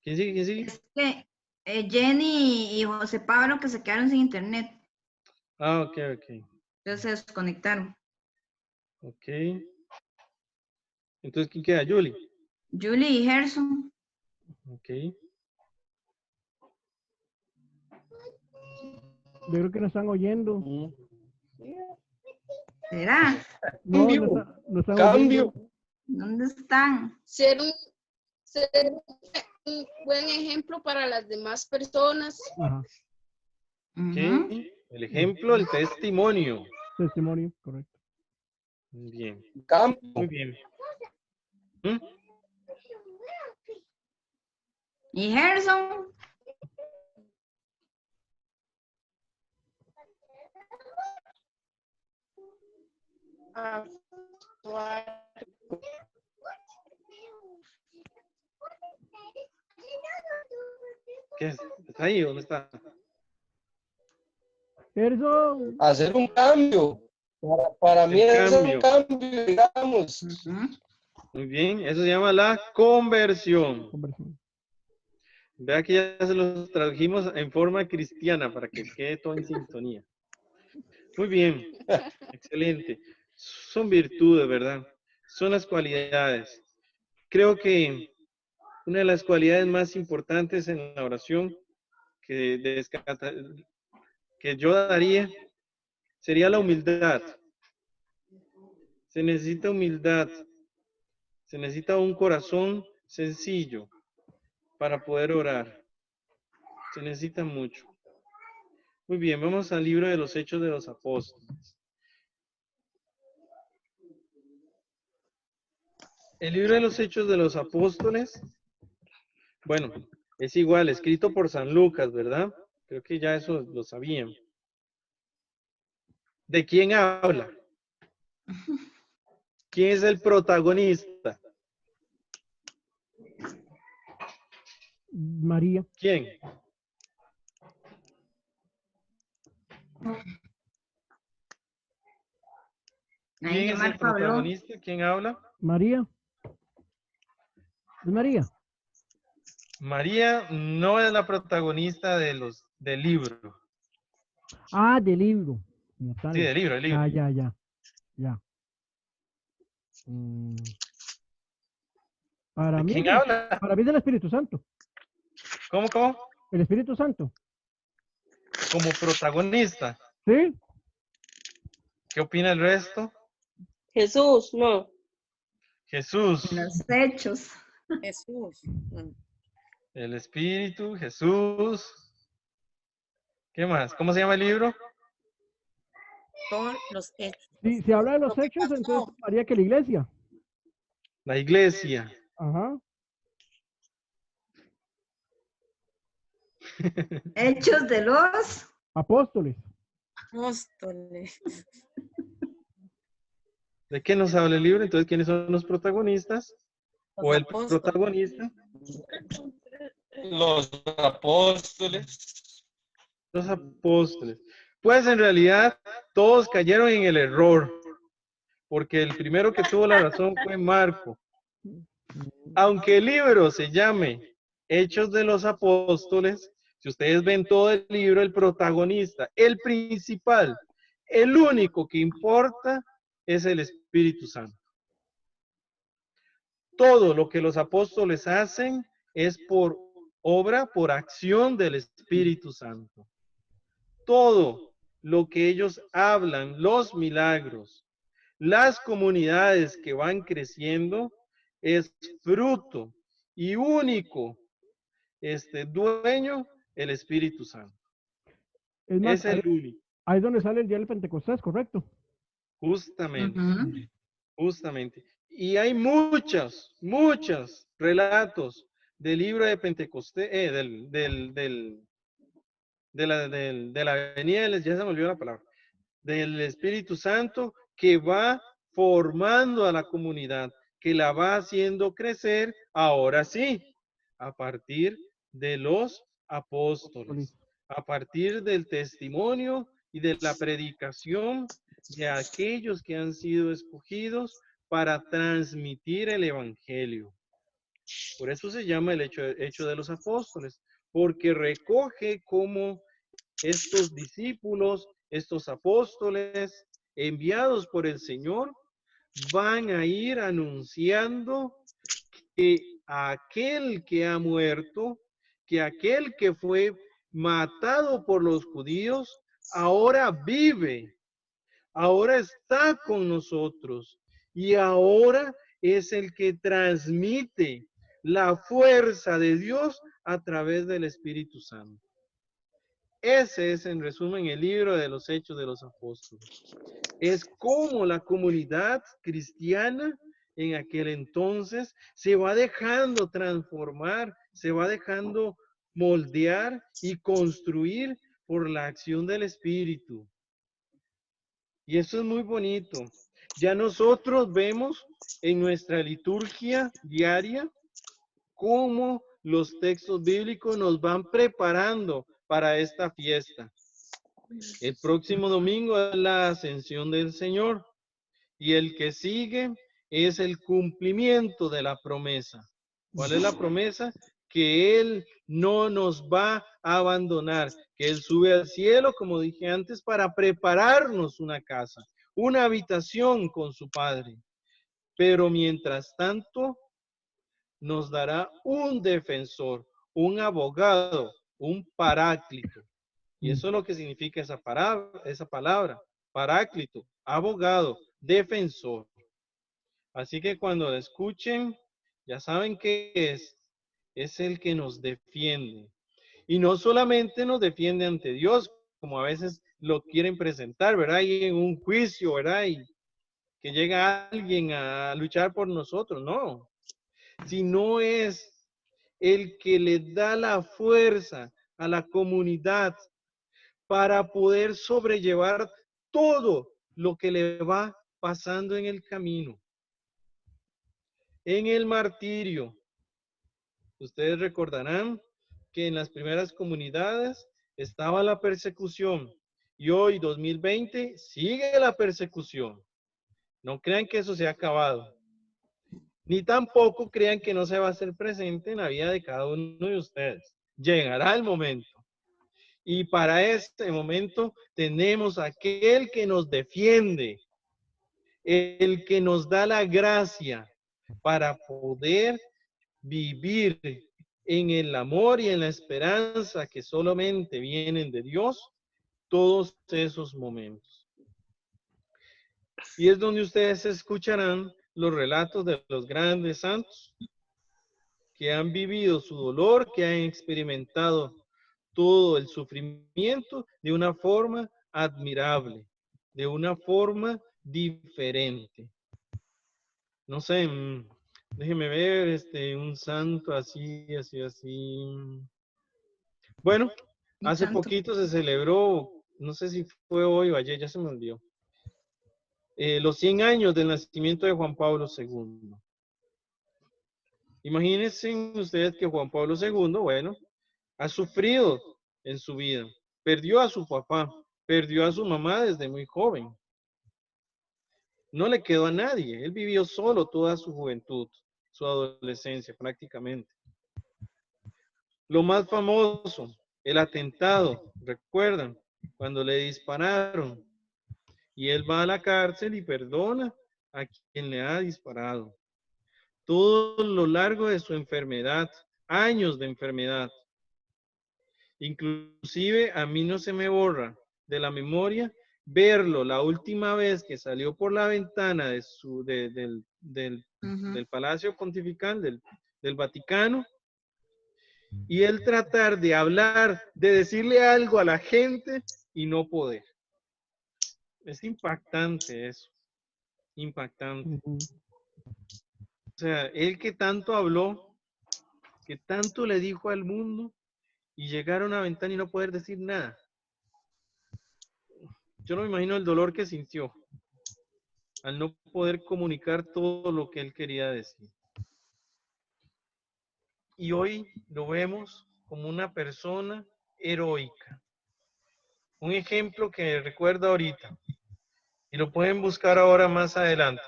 ¿Quién sigue? ¿Quién sigue? Es que Jenny y José Pablo que se quedaron sin internet, Ah, ok, ok. entonces se desconectaron. Ok. Entonces, ¿quién queda? Julie. Julie y Gerson, Ok. yo creo que nos están oyendo. ¿será? No, Cambio, no están cambio. oyendo. ¿Dónde están? Ser un buen ejemplo para las demás personas. Ajá, Ok. Ujú. El ejemplo, el testimonio. testimonio, correcto. Muy bien. Muy Cambio. bien. ¿Mm? ¿Y Gerson? ¿Qué es? ¿Está ahí o no está? Gerson, Hacer un cambio. Para mí El es un cambio. cambio, digamos. Ujú. Muy bien. Eso se llama la conversión. conversión. Vea que ya se los tradujimos en forma cristiana para que quede todo en sintonía. Muy bien. Excelente. Son virtudes, ¿verdad? Son las cualidades. Creo que una de las cualidades más importantes en la oración que yo daría sería la humildad. Se necesita humildad. Se necesita un corazón sencillo para poder orar. Se necesita mucho. Muy bien, vamos al libro de los Hechos de los Apóstoles. El libro de los Hechos de los Apóstoles, bueno, es igual, escrito por San Lucas, ¿verdad? Creo que ya eso lo sabían. ¿De quién habla? ¿Quién es el protagonista? María, ¿Quién? Ahí ¿Quién es el llamar Pablo. protagonista? ¿Quién habla? María. ¿Es María? María no es la protagonista del libro. Ah, del libro. Como tal. Sí, del libro, del libro. Ya. Mm, Para ¿De mí, quién habla? para mí es el Espíritu Santo. ¿Cómo, cómo? El Espíritu Santo. Como protagonista. ¿Sí? ¿Qué opina el resto? Jesús, no. Jesús, En los hechos. Jesús. el Espíritu, Jesús. ¿Qué más? ¿Cómo se llama el libro? Todos los hechos. Si se habla de los Lo que hechos, entonces pasó. haría que la iglesia. La iglesia. Ajá. Hechos de los. Apóstoles. Apóstoles. ¿De qué nos habla el libro? Entonces, ¿quiénes son los protagonistas? Los ¿O el apóstoles. protagonista? Los apóstoles. Los apóstoles. Pues en realidad todos cayeron en el error, porque el primero que tuvo la razón fue Marco. Aunque el libro se llame Hechos de los Apóstoles, si ustedes ven todo el libro, el protagonista, el principal, el único que importa es el Espíritu Santo. Todo lo que los apóstoles hacen es por obra, por acción del Espíritu Santo. todo lo que ellos hablan, los milagros, las comunidades que van creciendo, es fruto y único dueño, el Espíritu Santo. Es más, Es el único, ahí es donde sale el día del Pentecostés, ¿correcto? justamente, Ujú. justamente. Y hay muchos relatos del libro de Pentecostés, de la venida, ya se me olvidó la palabra, del Espíritu Santo que va formando a la comunidad, que la va haciendo crecer, ahora sí, a partir de los apóstoles, a partir del testimonio y de la predicación de aquellos que han sido escogidos para transmitir el evangelio. Por eso se llama el hecho de los apóstoles, porque recoge cómo estos discípulos, estos apóstoles enviados por el Señor, van a ir anunciando que aquel que ha muerto, que aquel que fue matado por los judíos, ahora vive, ahora está con nosotros y ahora es el que transmite la fuerza de Dios a través del Espíritu Santo. Ese es, en resumen, el libro de los Hechos de los Apóstoles. Es como la comunidad cristiana en aquel entonces se va dejando transformar, se va dejando moldear y construir por la acción del Espíritu. Y eso es muy bonito. Ya nosotros vemos en nuestra liturgia diaria cómo los textos bíblicos nos van preparando para esta fiesta. El próximo domingo es la ascensión del Señor y el que sigue es el cumplimiento de la promesa. ¿Cuál es la promesa? Que Él no nos va a abandonar, que Él sube al cielo, como dije antes, para prepararnos una casa, una habitación con su Padre. Pero mientras tanto, nos dará un defensor, un abogado, un paráclito. Y eso es lo que significa esa palabra, paráclito, abogado, defensor. Así que cuando la escuchen, ya saben qué es el que nos defiende. Y no solamente nos defiende ante Dios, como a veces lo quieren presentar, ¿verdad? Y en un juicio, ¿verdad? Y que llega alguien a luchar por nosotros, no. Sino es el que le da la fuerza a la comunidad para poder sobrellevar todo lo que le va pasando en el camino. En el martirio, ustedes recordarán que en las primeras comunidades estaba la persecución y hoy, 2020, sigue la persecución. No crean que eso se ha acabado. Ni tampoco crean que no se va a hacer presente en la vida de cada uno de ustedes. Llegará el momento. Y para este momento tenemos aquel que nos defiende, el que nos da la gracia para poder vivir en el amor y en la esperanza que solamente vienen de Dios todos esos momentos. Y es donde ustedes escucharán los relatos de los grandes santos que han vivido su dolor, que han experimentado todo el sufrimiento de una forma admirable, de una forma diferente. No sé, déjeme ver, un santo así. Bueno, hace poquito se celebró, no sé si fue hoy o ayer, ya se me olvidó, los 100 años del nacimiento de Juan Pablo II. Imagínense ustedes que Juan Pablo II, bueno, ha sufrido en su vida. Perdió a su papá, perdió a su mamá desde muy joven. No le quedó a nadie. Él vivió solo toda su juventud, su adolescencia prácticamente. Lo más famoso, el atentado, ¿recuerdan? Cuando le dispararon. Y él va a la cárcel y perdona a quien le ha disparado. Todo lo largo de su enfermedad, años de enfermedad. Inclusive a mí no se me borra de la memoria verlo la última vez que salió por la ventana del Palacio Pontifical, del Vaticano, y él tratar de hablar, de decirle algo a la gente y no poder. Es impactante eso, impactante. Ujú. O sea, él que tanto habló, que tanto le dijo al mundo y llegar a una ventana y no poder decir nada. Yo no me imagino el dolor que sintió al no poder comunicar todo lo que él quería decir. Y hoy lo vemos como una persona heroica. Un ejemplo que recuerdo ahorita, y lo pueden buscar ahora más adelante.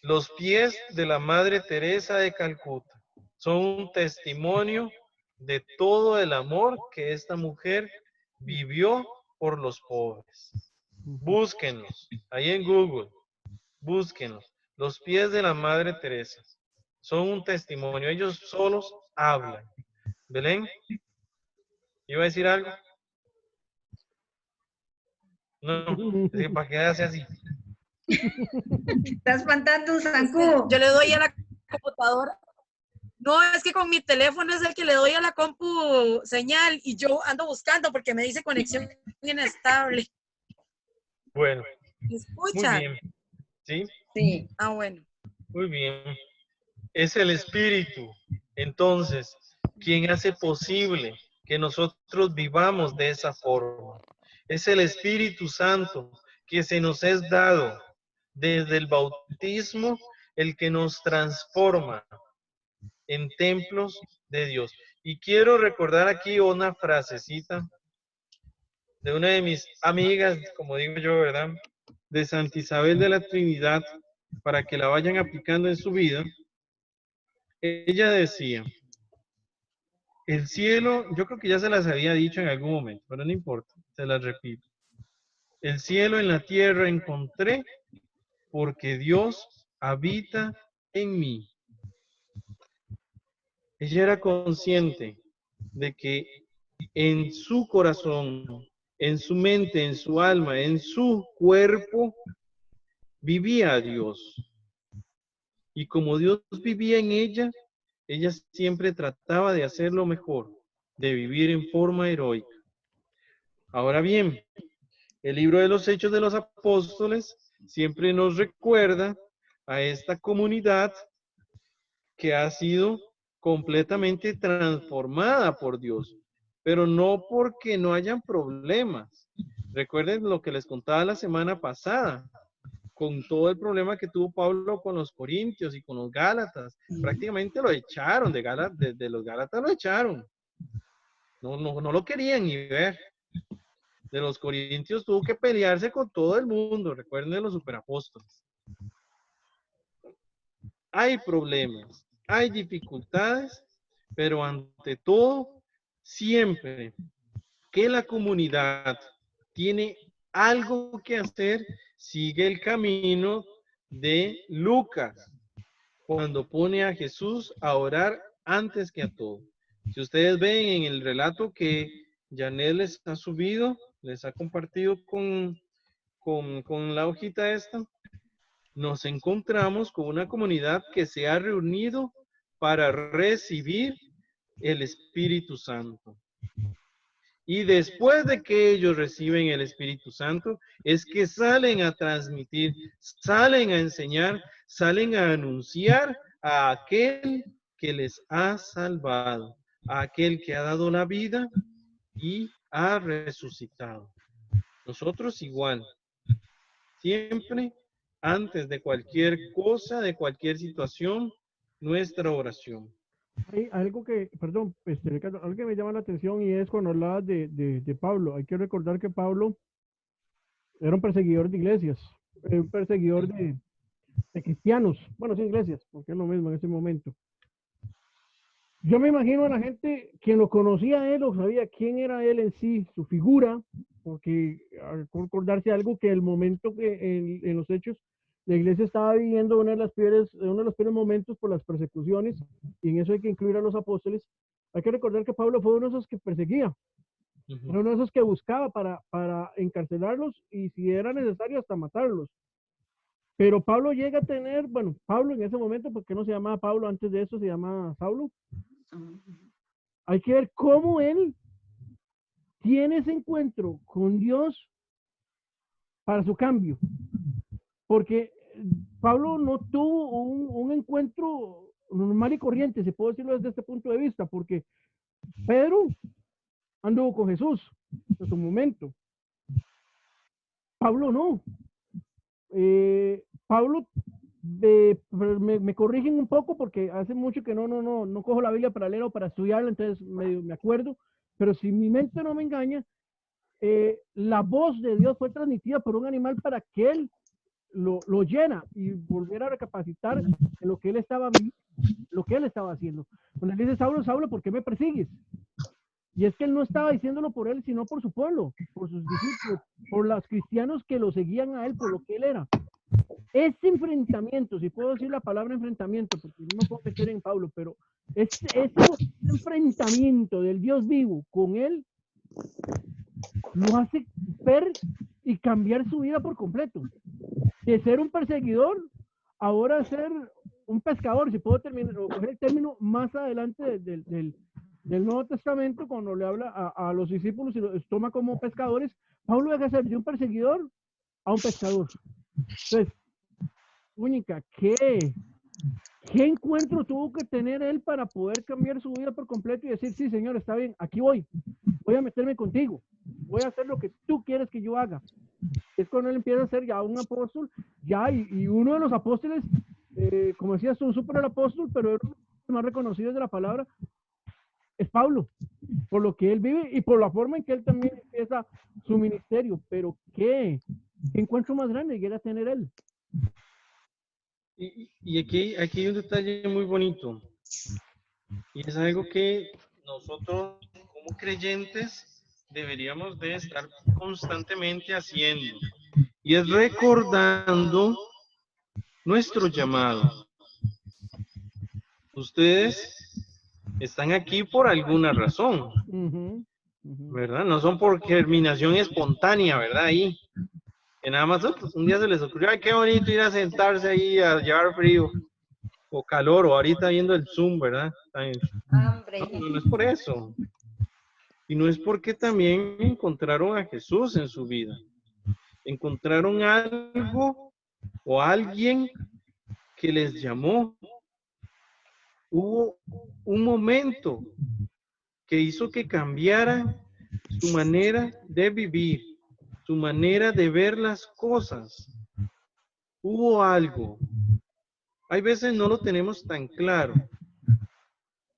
Los pies de la Madre Teresa de Calcuta son un testimonio de todo el amor que esta mujer vivió por los pobres. Búsquenlos, ahí en Google, búsquenlos. Los pies de la Madre Teresa son un testimonio, ellos solos hablan. ¿Belén? ¿Iba a decir algo? No, es que para qué hace así. Estás espantando un zancudo. Yo le doy a la computadora. No, es que con mi teléfono es el que le doy a la compu señal y yo ando buscando porque me dice conexión inestable. Bueno, ¿Me muy escucha? bien. ¿Sí? Sí. Ah, bueno. Muy bien. Es el Espíritu, entonces, quien hace posible que nosotros vivamos de esa forma. Es el Espíritu Santo que se nos es dado desde el bautismo, el que nos transforma en templos de Dios. Y quiero recordar aquí una frasecita de una de mis amigas, como digo yo, ¿verdad? De Santa Isabel de la Trinidad, para que la vayan aplicando en su vida. Ella decía, el cielo, yo creo que ya se las había dicho en algún momento, pero no importa, se las repito. El cielo en la tierra encontré porque Dios habita en mí. Ella era consciente de que en su corazón, en su mente, en su alma, en su cuerpo, vivía a Dios. Y como Dios vivía en ella, ella siempre trataba de hacer lo mejor, de vivir en forma heroica. Ahora bien, el libro de los Hechos de los Apóstoles siempre nos recuerda a esta comunidad que ha sido completamente transformada por Dios, pero no porque no hayan problemas. Recuerden lo que les contaba la semana pasada, con todo el problema que tuvo Pablo con los corintios y con los gálatas. Prácticamente lo echaron, de los gálatas lo echaron. No lo querían ni ver. De los corintios tuvo que pelearse con todo el mundo. Recuerden de los superapóstoles. Hay problemas, hay dificultades, pero ante todo, siempre que la comunidad tiene algo que hacer, sigue el camino de Lucas, cuando pone a Jesús a orar antes que a todo. Si ustedes ven en el relato que Janet les ha subido, les ha compartido con la hojita esta, nos encontramos con una comunidad que se ha reunido para recibir el Espíritu Santo. Y después de que ellos reciben el Espíritu Santo, es que salen a transmitir, salen a enseñar, salen a anunciar a aquel que les ha salvado, a aquel que ha dado la vida y ha resucitado. Nosotros igual, siempre antes de cualquier cosa, de cualquier situación, nuestra oración. Hay algo que, perdón, Ricardo, algo que me llama la atención y es cuando hablabas de Pablo. Hay que recordar que Pablo era un perseguidor de iglesias, un perseguidor de cristianos. Bueno, sí, iglesias, porque es lo mismo en ese momento. Yo me imagino a la gente, quien lo conocía a él o sabía quién era él en sí, su figura, porque al recordarse algo que el momento que en los hechos la iglesia estaba viviendo uno de los peores momentos por las persecuciones, y en eso hay que incluir a los apóstoles. Hay que recordar que Pablo fue uno de esos que perseguía, era uno de esos que buscaba para encarcelarlos y si era necesario hasta matarlos. Pero Pablo llega a tener, bueno, Pablo en ese momento, porque no se llamaba Pablo, antes de eso se llamaba Saulo. Hay que ver cómo él tiene ese encuentro con Dios para su cambio. Porque Pablo no tuvo un encuentro normal y corriente, se puede decirlo desde este punto de vista, porque Pedro anduvo con Jesús en su momento. Pablo no. Pablo, me corrigen un poco porque hace mucho que no cojo la Biblia para leer o para estudiarla, entonces me acuerdo, pero si mi mente no me engaña, la voz de Dios fue transmitida por un animal para que él lo llena y volviera a recapacitar en lo que él estaba haciendo. Cuando él dice, Saulo, Saulo, ¿por qué me persigues? Y es que él no estaba diciéndolo por él, sino por su pueblo, por sus discípulos, por los cristianos que lo seguían a él, por lo que él era. Ese enfrentamiento, si puedo decir la palabra enfrentamiento, porque no me puedo meter en Pablo, pero ese enfrentamiento del Dios vivo con él lo hace ver y cambiar su vida por completo. De ser un perseguidor, ahora ser un pescador, si puedo terminar, o coger el término más adelante del Nuevo Testamento, cuando le habla a los discípulos y los toma como pescadores, Pablo deja de ser de un perseguidor a un pescador. Entonces, única, ¿qué encuentro tuvo que tener él para poder cambiar su vida por completo y decir, sí, Señor, está bien, aquí voy a meterme contigo, voy a hacer lo que tú quieres que yo haga? Es cuando él empieza a ser ya un apóstol, y uno de los apóstoles, como decías tú, un super apóstol, pero uno de los más reconocidos de la palabra, es Pablo, por lo que él vive y por la forma en que él también empieza su ministerio. Pero ¿qué encuentro más grande llega a tener él? Y aquí hay un detalle muy bonito, y es algo que nosotros como creyentes deberíamos de estar constantemente haciendo, y es recordando nuestro llamado. Ustedes están aquí por alguna razón, ¿verdad? No son por germinación espontánea, ¿verdad? Ahí, que nada más un día se les ocurrió, ay, qué bonito ir a sentarse ahí a llevar frío o calor, o ahorita viendo el Zoom, ¿verdad? No es por eso. Y no es porque también encontraron a Jesús en su vida. Encontraron algo o alguien que les llamó. Hubo un momento que hizo que cambiara su manera de vivir, su manera de ver las cosas. Hubo algo. Hay veces no lo tenemos tan claro.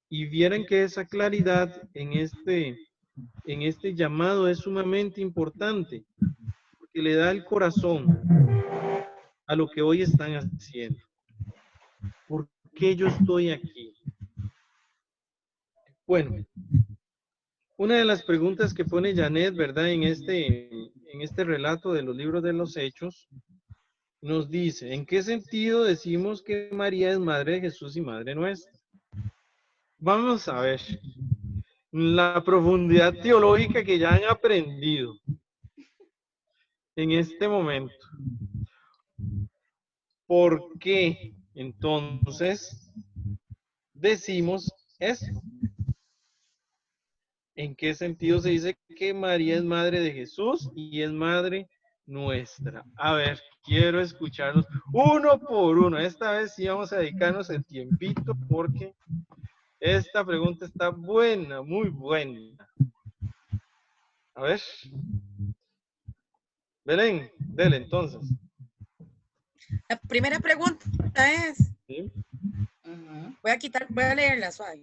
Y vieran que esa claridad en este llamado es sumamente importante, porque le da el corazón a lo que hoy están haciendo. ¿Por qué yo estoy aquí? Bueno, una de las preguntas que pone Janet, ¿verdad? En este relato de los libros de los Hechos, nos dice, ¿en qué sentido decimos que María es madre de Jesús y madre nuestra? Vamos a ver la profundidad teológica que ya han aprendido en este momento. ¿Por qué entonces decimos eso? ¿En qué sentido se dice que María es madre de Jesús y es madre nuestra? A ver, quiero escucharlos uno por uno. Esta vez sí vamos a dedicarnos el tiempito porque esta pregunta está buena, muy buena. A ver. Belén, dele entonces. La primera pregunta es, ¿Sí? voy a leerla suave.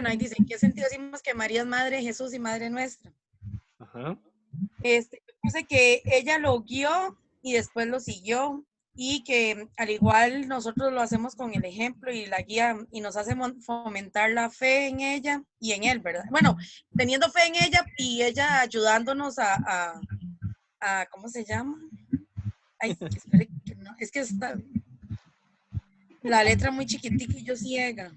Ahí dice, ¿en qué sentido decimos que María es madre de Jesús y madre nuestra? Ajá. Dice que ella lo guió y después lo siguió, y que al igual nosotros lo hacemos con el ejemplo y la guía, y nos hace fomentar la fe en ella y en él, ¿verdad? Bueno, teniendo fe en ella y ella ayudándonos a ¿cómo se llama? Ay, espere, no, es que está la letra muy chiquitica y yo ciega.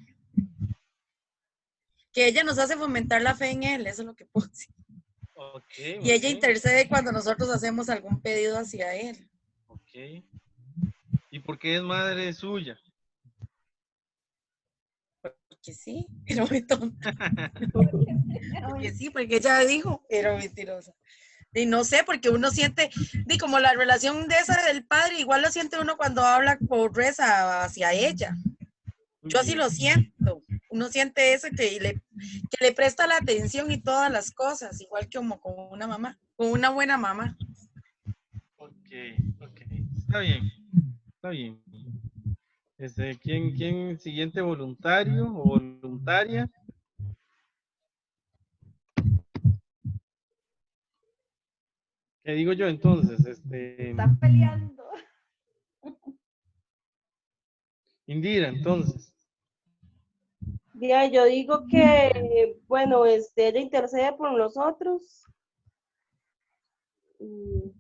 que ella nos hace fomentar la fe en Él, eso es lo que puedo decir. Ok, Y ella ok, intercede cuando nosotros hacemos algún pedido hacia Él. ok. ¿Y por qué es madre suya? Porque sí, era muy tonta. Porque sí, porque ella dijo, era mentirosa. Y no sé, porque uno siente, y como la relación de esa del padre, igual lo siente uno cuando habla o reza hacia ella. Muy Yo así bien. lo siento. Uno siente eso que le presta la atención y todas las cosas, igual que como con una mamá, con una buena mamá. Ok, ok. Está bien, está bien. ¿Quién siguiente voluntario o voluntaria? ¿Qué digo yo entonces? Están peleando. Indira, entonces. Ya, yo digo que, bueno, ella intercede por nosotros. Mm,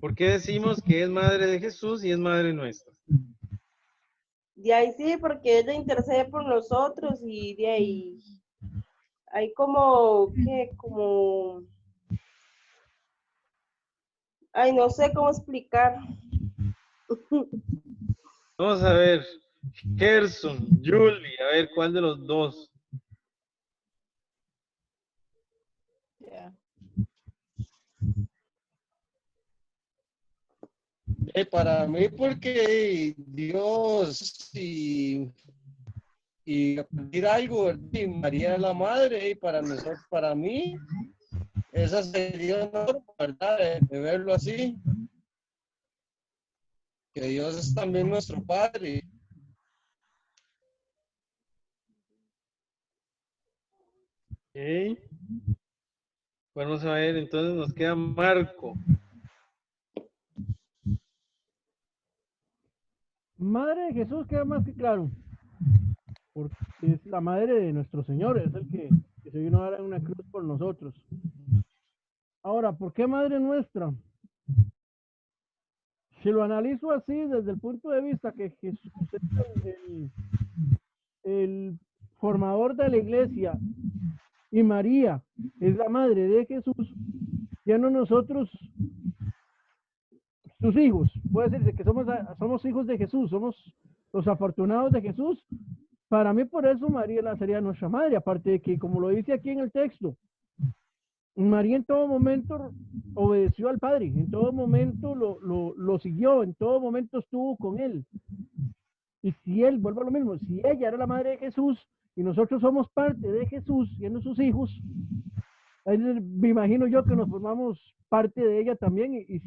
¿Por qué decimos que es madre de Jesús y es madre nuestra? De ahí sí, porque ella intercede por nosotros y de ahí hay como, ¿qué? Como, ay, no sé cómo explicar. Vamos a ver. Gerson, Julie, a ver cuál de los dos. Ya. Para mí, porque Dios y pedir algo, ¿verdad? Y María es la madre, y para nosotros, para mí, esa sería una forma, ¿verdad? De verlo así, que Dios es también nuestro Padre. Ok. Vamos a ver, entonces nos queda Marco. Madre de Jesús queda más que claro, porque es la madre de nuestro Señor, es el que se vino a dar en una cruz por nosotros. Ahora, ¿por qué madre nuestra? Si lo analizo así, desde el punto de vista que Jesús es el formador de la iglesia y María es la madre de Jesús, siendo nosotros sus hijos. Puede decirse que somos hijos de Jesús, somos los afortunados de Jesús. Para mí, por eso María sería nuestra madre, aparte de que, como lo dice aquí en el texto, María en todo momento obedeció al Padre, en todo momento lo siguió, en todo momento estuvo con él. Y si él, vuelvo a lo mismo, si ella era la madre de Jesús y nosotros somos parte de Jesús, siendo sus hijos, me imagino yo que nos formamos parte de ella también y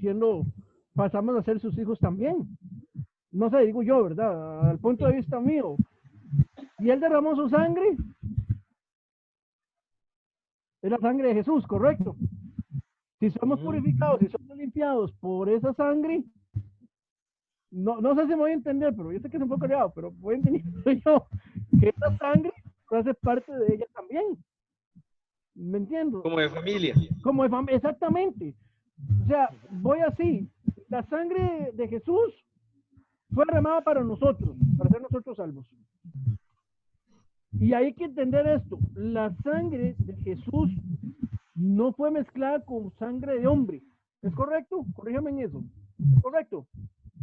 pasamos a ser sus hijos también. No sé, digo yo, ¿verdad? Al punto de vista mío. Y él derramó su sangre, es la sangre de Jesús, correcto. Si somos purificados, si somos limpiados por esa sangre, no sé si me voy a entender, pero yo sé que es un poco raro, pero voy a entender yo que esa sangre hace parte de ella también. ¿Me entiendo? Como de familia. Como de familia, exactamente. O sea, voy así. La sangre de Jesús fue derramada para nosotros, para ser nosotros salvos. Y hay que entender esto. La sangre de Jesús no fue mezclada con sangre de hombre. ¿Es correcto? Corríjame en eso. ¿Es correcto?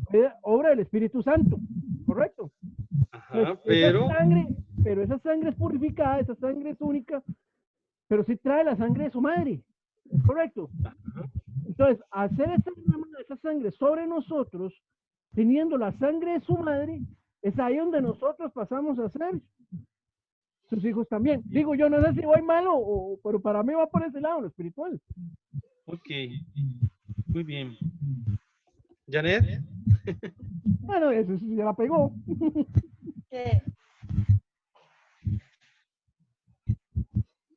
Fue obra del Espíritu Santo. ¿Correcto? Ajá, pero esa sangre es purificada, esa sangre es única, pero sí trae la sangre de su madre. ¿Es correcto? Entonces, hacer esa sangre sobre nosotros, teniendo la sangre de su madre, es ahí donde nosotros pasamos a ser sus hijos también. Digo, yo no sé si voy mal pero para mí va por ese lado, lo espiritual. Ok, muy bien. ¿Janet? Bueno, eso sí, ya la pegó.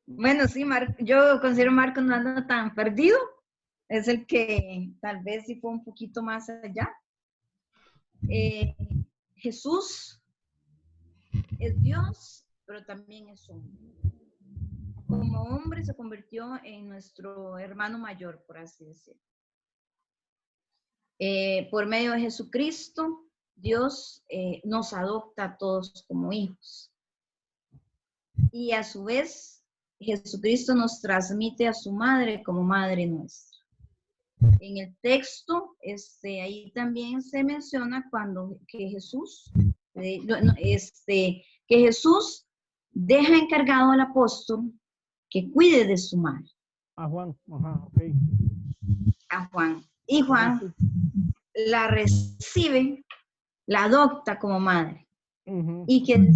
Bueno, sí, yo considero Marco no anda tan perdido. Es el que tal vez sí fue un poquito más allá. Jesús es Dios, pero también es hombre. Como hombre se convirtió en nuestro hermano mayor, por así decirlo. Por medio de Jesucristo, Dios nos adopta a todos como hijos. y a su vez Jesucristo nos transmite a su madre como madre nuestra. En el texto, ahí también se menciona que Jesús deja encargado al apóstol que cuide de su madre. A Juan, ajá, ok. A Juan. Y Juan la recibe, la adopta como madre. Y que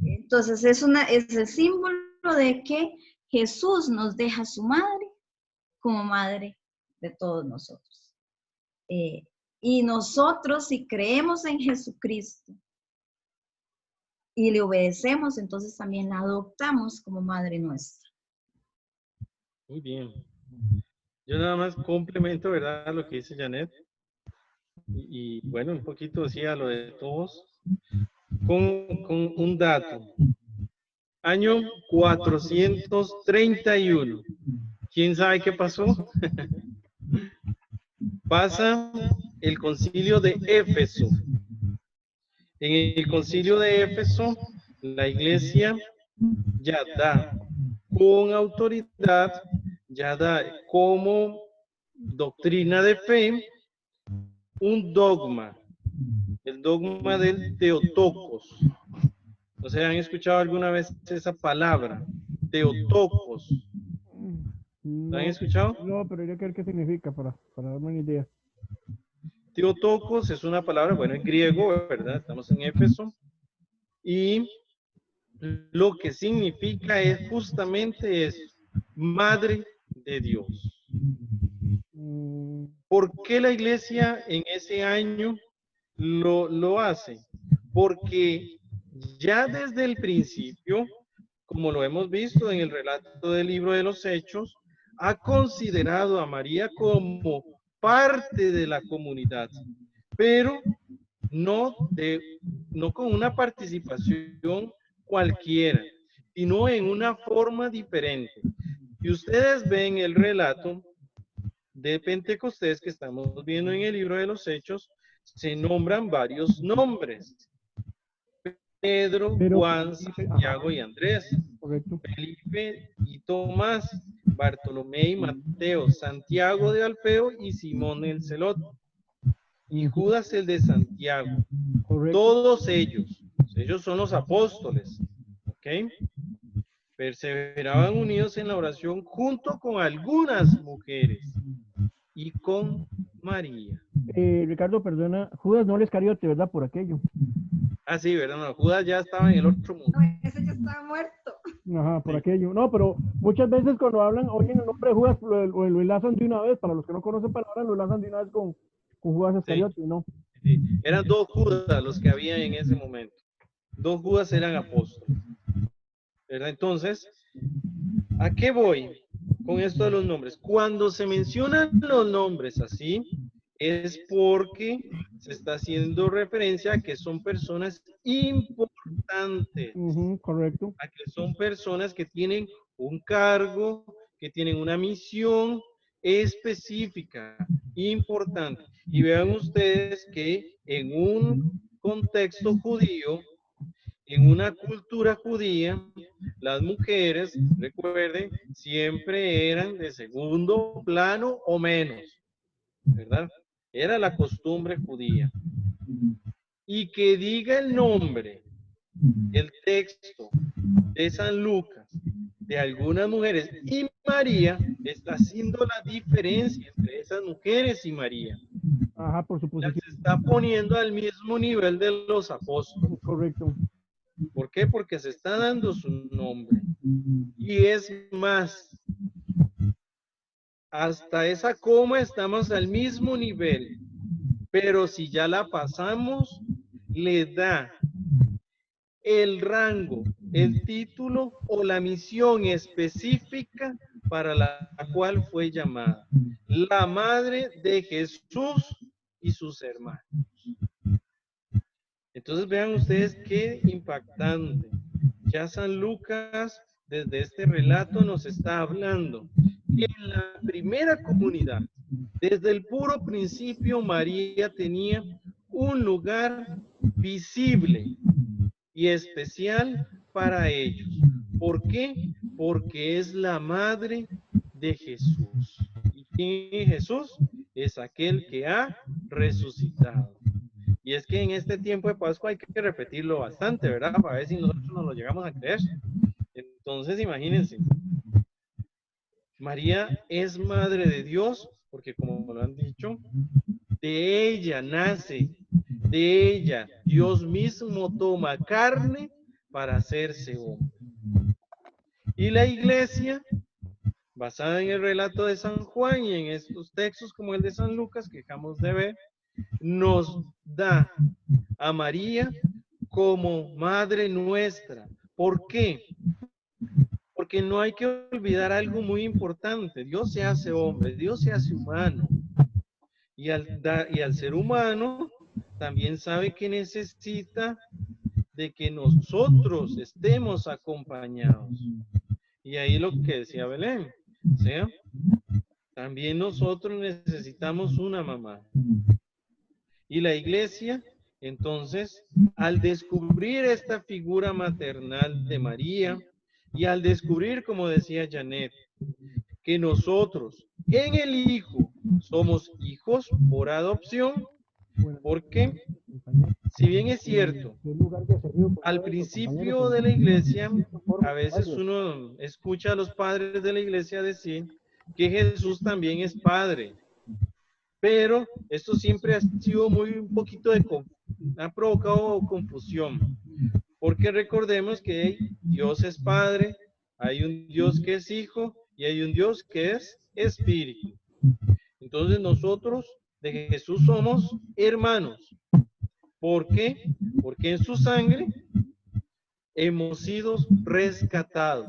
entonces es el símbolo de que Jesús nos deja a su madre como madre de todos nosotros. Y nosotros, si creemos en Jesucristo y le obedecemos, entonces también la adoptamos como madre nuestra. Muy bien. Yo nada más complemento, ¿verdad?, lo que dice Janet. Y bueno, un poquito decía lo de todos. Con un dato. Año 431. ¿Quién sabe qué pasó? Pasa el concilio de Éfeso. En el concilio de Éfeso, la iglesia ya da con autoridad, ya da como doctrina de fe un dogma, el dogma del Teotokos. ¿No se han escuchado alguna vez esa palabra? Teotokos. ¿Lo han escuchado? No, pero yo creo qué significa para darme una idea. Teotokos es una palabra, bueno, en griego, ¿verdad? Estamos en Éfeso. Y lo que significa es justamente madre de Dios. ¿Por qué la iglesia en ese año lo hace? Porque ya desde el principio, como lo hemos visto en el relato del libro de los Hechos, ha considerado a María como parte de la comunidad, pero no con una participación cualquiera, sino en una forma diferente. Y ustedes ven el relato de Pentecostés que estamos viendo en el libro de los Hechos, se nombran varios nombres. Pedro, Juan, Santiago y Andrés, correcto. Felipe y Tomás, Bartolomé y Mateo, Santiago de Alfeo y Simón el Celote, y Judas el de Santiago. Correcto. Todos ellos son los apóstoles, ¿ok? Perseveraban unidos en la oración junto con algunas mujeres y con María. Ricardo, perdona, Judas no les Iscariote, ¿verdad? Por aquello. Ah, sí, ¿verdad? No, Judas ya estaba en el otro mundo. No, ese ya estaba muerto. Ajá, por aquello. No, pero muchas veces cuando hablan, oyen el nombre de Judas, lo enlazan de una vez. Para los que no conocen palabras, lo enlazan de una vez con Judas Iscariote, ¿no? Sí. Eran dos Judas los que había en ese momento. Dos Judas eran apóstoles, ¿verdad? Entonces, ¿a qué voy con esto de los nombres? Cuando se mencionan los nombres así, es porque se está haciendo referencia a que son personas importantes. Correcto. A que son personas que tienen un cargo, que tienen una misión específica, importante. Y vean ustedes que en un contexto judío, en una cultura judía, las mujeres, recuerden, siempre eran de segundo plano o menos, ¿verdad? Era la costumbre judía. Y que diga el nombre, el texto de San Lucas, de algunas mujeres y María, está haciendo la diferencia entre esas mujeres y María. Ajá, por supuesto. Las está poniendo al mismo nivel de los apóstoles. Correcto. ¿Por qué? Porque se está dando su nombre. Y es más, hasta esa coma estamos al mismo nivel, pero si ya la pasamos, le da el rango, el título o la misión específica para la cual fue llamada. La madre de Jesús y sus hermanos. Entonces vean ustedes qué impactante. Ya San Lucas desde este relato nos está hablando que en la primera comunidad, desde el puro principio, María tenía un lugar visible y especial para ellos. ¿Por qué? Porque es la madre de Jesús. ¿Y quién es Jesús? Es aquel que ha resucitado. Y es que en este tiempo de Pascua hay que repetirlo bastante, ¿verdad? Para ver si nosotros nos lo llegamos a creer. Entonces, imagínense, María es madre de Dios, porque como lo han dicho, de ella nace, de ella Dios mismo toma carne para hacerse hombre. Y la iglesia, basada en el relato de San Juan y en estos textos como el de San Lucas que acabamos de ver, nos da a María como madre nuestra. ¿Por qué? Porque no hay que olvidar algo muy importante. Dios se hace hombre, Dios se hace humano. Y al ser humano, también sabe que necesita de que nosotros estemos acompañados. Y ahí lo que decía Belén, ¿sí? También nosotros necesitamos una mamá. Y la iglesia, entonces, al descubrir esta figura maternal de María, y al descubrir, como decía Janet, que nosotros en el Hijo somos hijos por adopción, porque si bien es cierto, al principio de la iglesia, a veces uno escucha a los padres de la iglesia decir que Jesús también es padre, pero esto siempre ha sido un poquito ha provocado confusión, porque recordemos que Dios es padre, hay un Dios que es hijo y hay un Dios que es espíritu. Entonces nosotros de Jesús somos hermanos. ¿Por qué? Porque en su sangre hemos sido rescatados.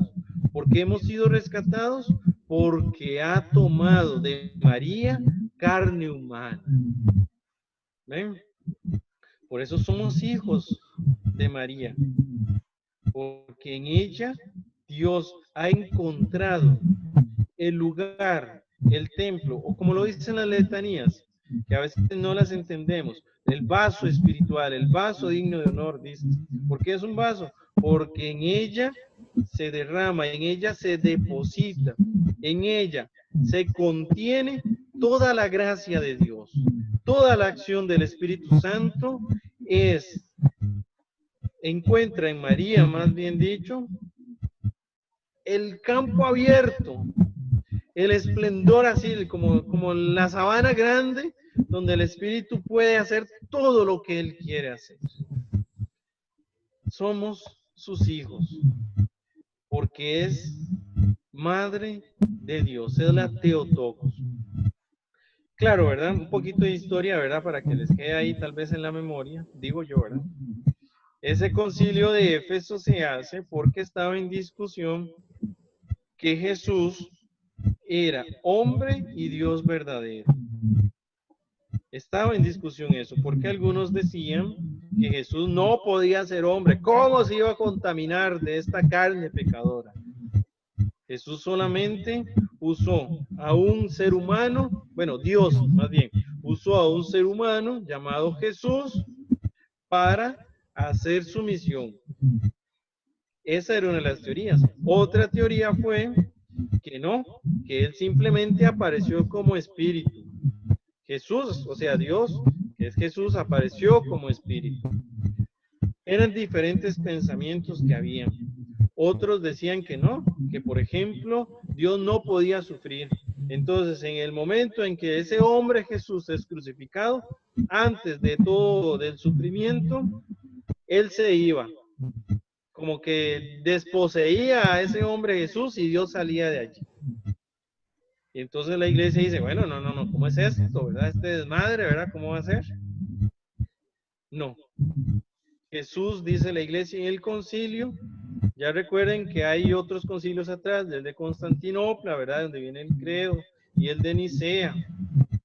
¿Por qué hemos sido rescatados? Porque ha tomado de María carne humana. ¿Ven? Por eso somos hijos de María. Porque en ella Dios ha encontrado el lugar, el templo, o como lo dicen las letanías, que a veces no las entendemos, el vaso espiritual, el vaso digno de honor, dice. ¿Por qué es un vaso? Porque en ella se derrama, en ella se deposita, en ella se contiene toda la gracia de Dios. Toda la acción del Espíritu Santo encuentra en María, más bien dicho, el campo abierto, el esplendor así, como la sabana grande, donde el Espíritu puede hacer todo lo que Él quiere hacer. Somos sus hijos, porque es madre de Dios, es la Theotokos. Claro, ¿verdad? Un poquito de historia, ¿verdad? Para que les quede ahí tal vez en la memoria, digo yo, ¿verdad? Ese concilio de Éfeso se hace porque estaba en discusión que Jesús era hombre y Dios verdadero. Estaba en discusión eso, porque algunos decían que Jesús no podía ser hombre. ¿Cómo se iba a contaminar de esta carne pecadora? Jesús solamente usó a un ser humano, bueno, Dios más bien, usó a un ser humano llamado Jesús para hacer su misión. Esa era una de las teorías. Otra teoría fue que no, que Él simplemente apareció como espíritu. Jesús, o sea, Dios, que es Jesús, apareció como espíritu. Eran diferentes pensamientos que habían. Otros decían que no, que por ejemplo, Dios no podía sufrir. Entonces, en el momento en que ese hombre Jesús es crucificado, antes de todo del sufrimiento, Él se iba. Como que desposeía a ese hombre Jesús y Dios salía de allí. Y entonces la iglesia dice, bueno, no, ¿cómo es esto, verdad? Este desmadre, ¿verdad? ¿Cómo va a ser? No. Jesús, dice la iglesia en el concilio, ya recuerden que hay otros concilios atrás, desde Constantinopla, ¿verdad? Donde viene el credo, y el de Nicea.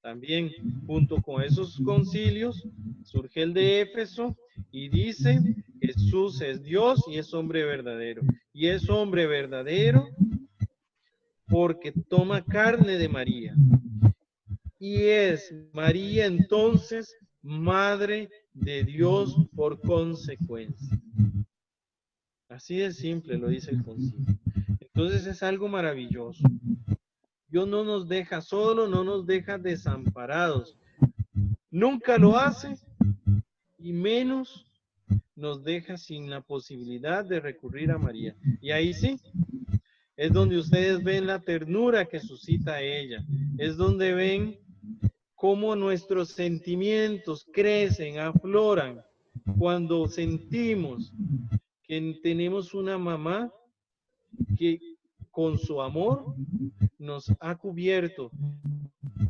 También, junto con esos concilios, surge el de Éfeso y dice, Jesús es Dios y es hombre verdadero. Y es hombre verdadero porque toma carne de María. Y es María entonces madre de Dios por consecuencia. Así de simple lo dice el concilio. Entonces es algo maravilloso. Dios no nos deja solos, no nos deja desamparados. Nunca lo hace y menos nos deja sin la posibilidad de recurrir a María. Y ahí sí, es donde ustedes ven la ternura que suscita ella. Es donde ven cómo nuestros sentimientos crecen, afloran, cuando sentimos que tenemos una mamá que con su amor nos ha cubierto.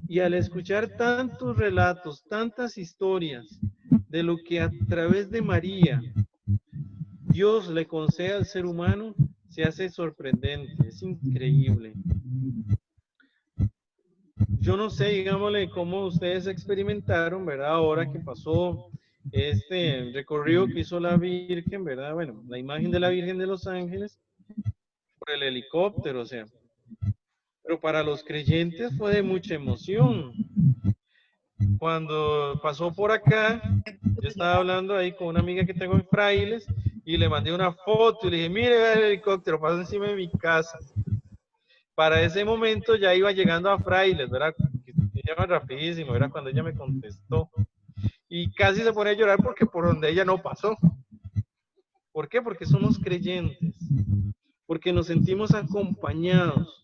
Y al escuchar tantos relatos, tantas historias de lo que a través de María Dios le concede al ser humano, se hace sorprendente, es increíble. Yo no sé, digámosle, cómo ustedes experimentaron, ¿verdad? Ahora que pasó este recorrido que hizo la Virgen, ¿verdad? Bueno, la imagen de la Virgen de los Ángeles por el helicóptero, o sea. Pero para los creyentes fue de mucha emoción. Cuando pasó por acá, yo estaba hablando ahí con una amiga que tengo en Frailes y le mandé una foto y le dije, mire el helicóptero, pasa encima de mi casa. Para ese momento ya iba llegando a Frailes, ¿verdad? Ella rapidísimo, era cuando ella me contestó. Y casi se pone a llorar porque por donde ella no pasó. ¿Por qué? Porque somos creyentes. Porque nos sentimos acompañados.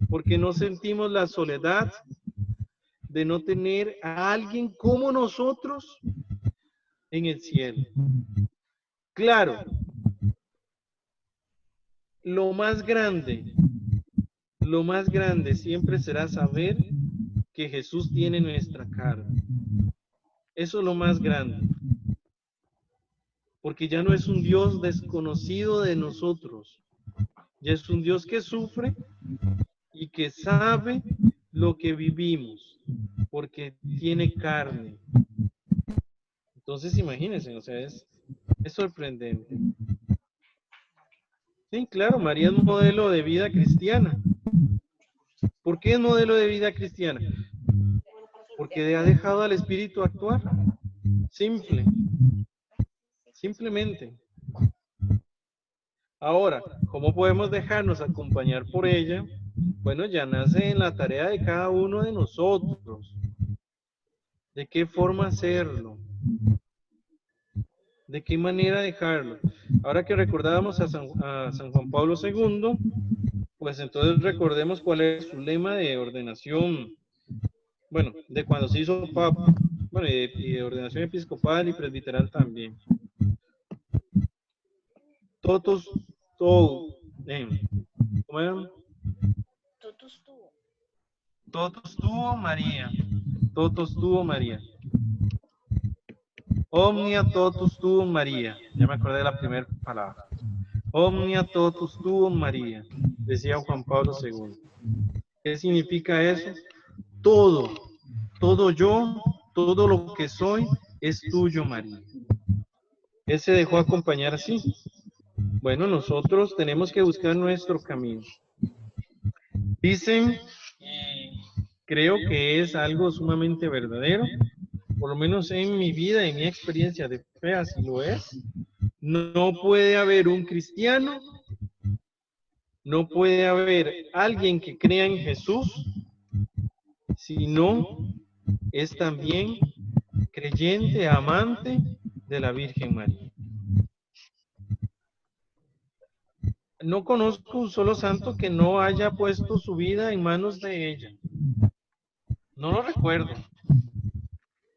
Porque no sentimos la soledad de no tener a alguien como nosotros en el cielo. Claro, lo más grande siempre será saber que Jesús tiene nuestra carne. Eso es lo más grande. Porque ya no es un Dios desconocido de nosotros. Ya es un Dios que sufre y que sabe lo que vivimos, porque tiene carne. Entonces imagínense, o sea, es sorprendente. Sí, claro, María es un modelo de vida cristiana. ¿Por qué es modelo de vida cristiana? Porque ha dejado al Espíritu actuar. Simple. Simplemente. Ahora, ¿cómo podemos dejarnos acompañar por ella? Bueno, ya nace en la tarea de cada uno de nosotros. ¿De qué forma hacerlo? ¿De qué manera dejarlo? Ahora que recordábamos a San Juan Pablo II, pues entonces recordemos cuál es su lema de ordenación, bueno, de cuando se hizo papa, bueno, y de ordenación episcopal y presbiteral también. Totus tuo, ¿cómo era? Totus tuo María. Totus tuo María. Omnia totus tuum María. Ya me acordé de la primera palabra. Omnia totus tuum María. Decía Juan Pablo II. ¿Qué significa eso? Todo, todo yo, todo lo que soy es tuyo, María. Él se dejó acompañar así. Bueno, nosotros tenemos que buscar nuestro camino. Dicen, y creo que es algo sumamente verdadero, por lo menos en mi vida, en mi experiencia de fe, así lo es. No puede haber un cristiano, no puede haber alguien que crea en Jesús, si no es también creyente, amante de la Virgen María. No conozco un solo santo que no haya puesto su vida en manos de ella. No lo recuerdo.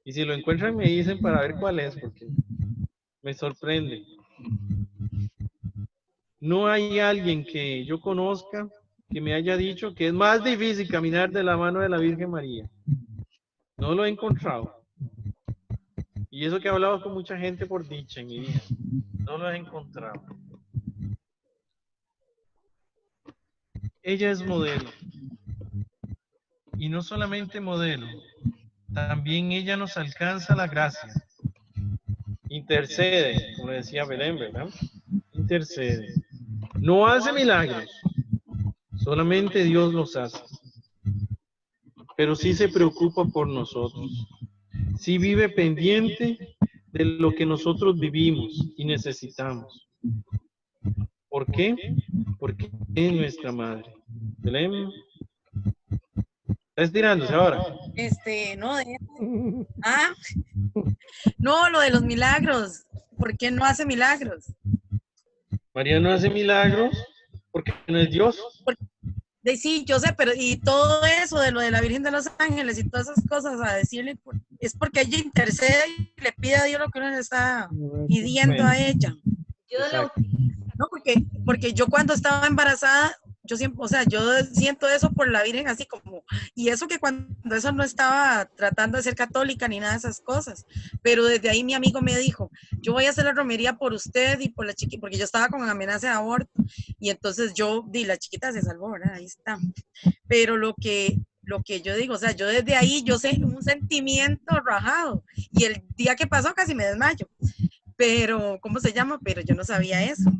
Y si lo encuentran me dicen para ver cuál es, porque me sorprende. No hay alguien que yo conozca que me haya dicho que es más difícil caminar de la mano de la Virgen María. No lo he encontrado. Y eso que he hablado con mucha gente por dicha en mi vida. No lo he encontrado. Ella es modelo. Y no solamente modelo, también ella nos alcanza la gracia. Intercede, como decía Belén, ¿verdad? Intercede. No hace milagros, solamente Dios los hace. Pero sí se preocupa por nosotros. Sí vive pendiente de lo que nosotros vivimos y necesitamos. ¿Por qué? Porque es nuestra madre. Belén. Está estirándose ahora. No, no, lo de los milagros. ¿Por qué no hace milagros? María no hace milagros porque no es Dios. Sí, yo sé, pero y todo eso de lo de la Virgen de los Ángeles y todas esas cosas a decirle, es porque ella intercede y le pide a Dios lo que uno le está pidiendo a ella. Exacto. No, porque yo cuando estaba embarazada, yo siempre, o sea, yo siento eso por la Virgen así como, y eso que cuando eso no estaba tratando de ser católica ni nada de esas cosas, pero desde ahí mi amigo me dijo, yo voy a hacer la romería por usted y por la chiquita, porque yo estaba con amenaza de aborto, y entonces la chiquita se salvó, ¿verdad? Ahí está. Pero lo que yo digo, o sea, yo desde ahí, yo sé un sentimiento rajado, y el día que pasó casi me desmayo. Pero, ¿cómo se llama? Pero yo no sabía eso.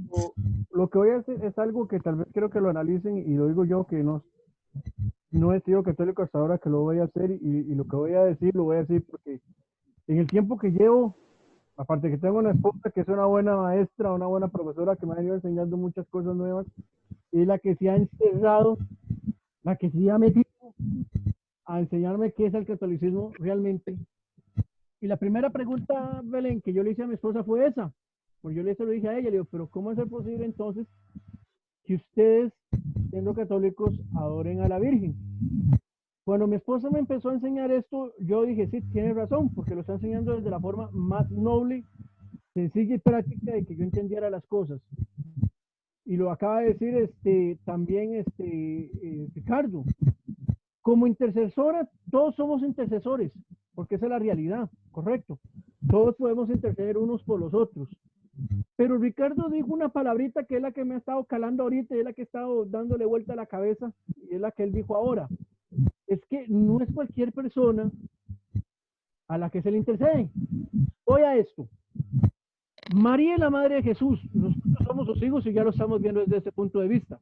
Lo que voy a hacer es algo que tal vez quiero que lo analicen y lo digo yo que no he sido católico hasta ahora que lo voy a hacer y lo que voy a decir lo voy a decir porque en el tiempo que llevo, aparte que tengo una esposa que es una buena maestra, una buena profesora que me ha venido enseñando muchas cosas nuevas, es la que se ha encerrado, la que se ha metido a enseñarme qué es el catolicismo realmente. Y la primera pregunta, Belén, que yo le hice a mi esposa fue esa. Pues yo le dije a ella, le digo, pero ¿cómo es posible entonces que ustedes, siendo católicos, adoren a la Virgen? Cuando mi esposa me empezó a enseñar esto, yo dije, sí, tiene razón, porque lo está enseñando desde la forma más noble, sencilla y práctica de que yo entendiera las cosas. Y lo acaba de decir también Ricardo. Como intercesora, todos somos intercesores, porque esa es la realidad, correcto. Todos podemos interceder unos por los otros. Pero Ricardo dijo una palabrita que es la que me ha estado calando ahorita y es la que he estado dándole vuelta a la cabeza y es la que él dijo ahora. Es que no es cualquier persona a la que se le intercede. Voy a esto. María es la madre de Jesús. Nosotros somos sus hijos y ya lo estamos viendo desde ese punto de vista.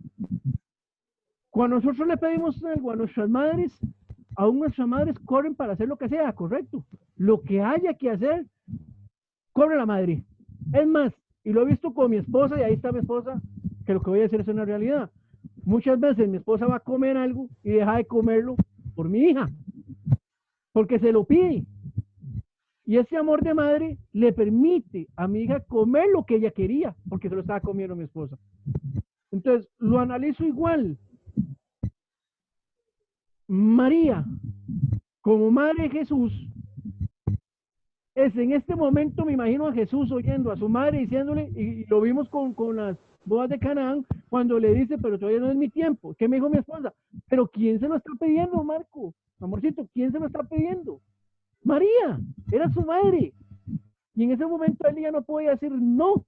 Cuando nosotros le pedimos algo a nuestras madres, aún nuestras madres corren para hacer lo que sea, correcto. Lo que haya que hacer, corre la madre. Es más, y lo he visto con mi esposa, y ahí está mi esposa, que lo que voy a decir es una realidad. Muchas veces mi esposa va a comer algo y deja de comerlo por mi hija, porque se lo pide. Y ese amor de madre le permite a mi hija comer lo que ella quería, porque se lo estaba comiendo mi esposa. Entonces, lo analizo igual. María, como madre de Jesús, es en este momento, me imagino a Jesús oyendo a su madre diciéndole, y lo vimos con las bodas de Canaán, cuando le dice, pero todavía no es mi tiempo. ¿Qué me dijo mi esposa? Pero ¿quién se lo está pidiendo, Marco? Amorcito, ¿quién se lo está pidiendo? María, era su madre. Y en ese momento él ya no podía decir no.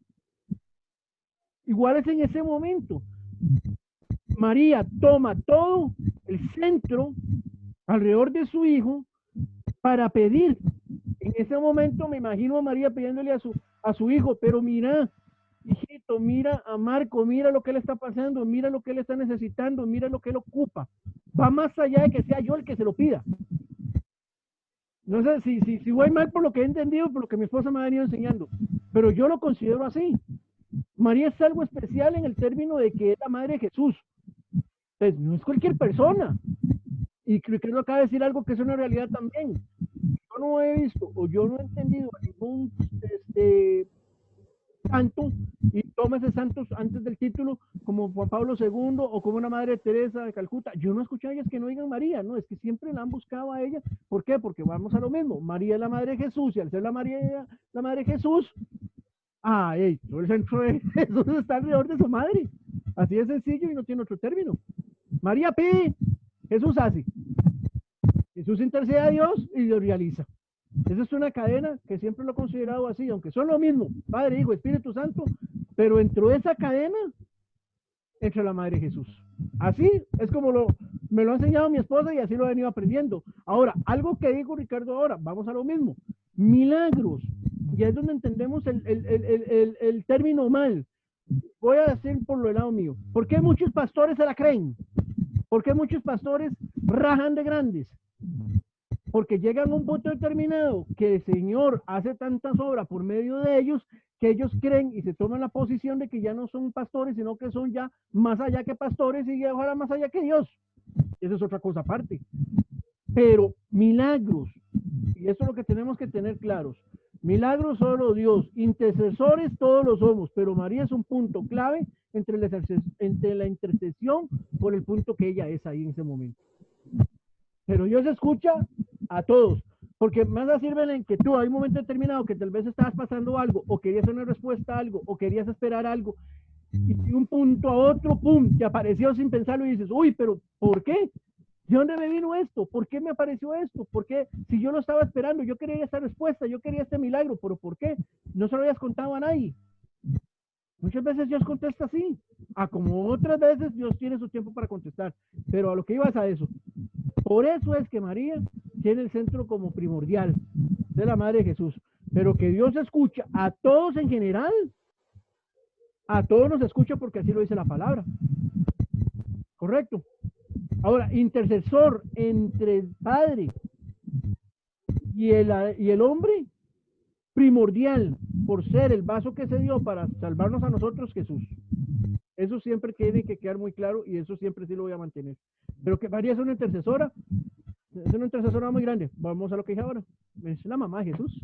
Igual es en ese momento. María toma todo el centro alrededor de su hijo para pedir. En ese momento me imagino a María pidiéndole a su hijo, pero mira, hijito, mira a Marco, mira lo que él está pasando, mira lo que él está necesitando, mira lo que él ocupa. Va más allá de que sea yo el que se lo pida. No sé si voy mal por lo que he entendido, por lo que mi esposa me ha venido enseñando, pero yo lo considero así. María es algo especial en el término de que es la madre de Jesús. Pues no es cualquier persona. Y creo que no acaba de decir algo que es una realidad también. Yo no he visto o yo no he entendido a ningún santo, y tómese santos antes del título, como Juan Pablo II o como una Madre Teresa de Calcuta. Yo no he escuchado a ellas que no digan María, no, es que siempre la han buscado a ella. ¿Por qué? Porque vamos a lo mismo. María es la madre de Jesús, y al ser la madre de Jesús, todo el centro de Jesús está alrededor de su madre. Así de sencillo y no tiene otro término. María pide, Jesús hace. Jesús intercede a Dios y lo realiza. Esa es una cadena que siempre lo he considerado así, aunque son lo mismo, Padre, Hijo, Espíritu Santo, pero dentro de esa cadena entra la Madre Jesús. Así es como me lo ha enseñado mi esposa y así lo he venido aprendiendo. Ahora, algo que dijo Ricardo ahora, vamos a lo mismo. Milagros, y es donde entendemos el término mal. Voy a decir por lo lado mío. ¿Por qué muchos pastores se la creen? ¿Por qué muchos pastores rajan de grandes? Porque llegan a un punto determinado que el Señor hace tantas obras por medio de ellos que ellos creen y se toman la posición de que ya no son pastores, sino que son ya más allá que pastores y ahora más allá que Dios. Esa es otra cosa aparte. Pero milagros, y eso es lo que tenemos que tener claros, milagros solo Dios, intercesores todos lo somos, pero María es un punto clave entre la intercesión por el punto que ella es ahí en ese momento. Pero Dios escucha a todos, porque más sirve en que tú hay un momento determinado que tal vez estabas pasando algo, o querías una respuesta a algo, o querías esperar algo, y de un punto a otro, pum, te apareció sin pensarlo y dices, uy, pero ¿por qué? ¿De dónde me vino esto? ¿Por qué me apareció esto? ¿Por qué? Si yo lo estaba esperando, yo quería esta respuesta, yo quería este milagro, pero ¿por qué? No se lo habías contado a nadie. Muchas veces Dios contesta así, como otras veces Dios tiene su tiempo para contestar, pero a lo que ibas a eso. Por eso es que María tiene el centro como primordial de la Madre de Jesús, pero que Dios escucha a todos en general, a todos nos escucha porque así lo dice la palabra. Correcto. Ahora, intercesor entre el Padre y el hombre, primordial por ser el vaso que se dio para salvarnos a nosotros, Jesús. Eso siempre tiene que quedar muy claro y eso siempre sí lo voy a mantener. Pero que María es una intercesora muy grande. Vamos a lo que dije ahora. Es la mamá de Jesús.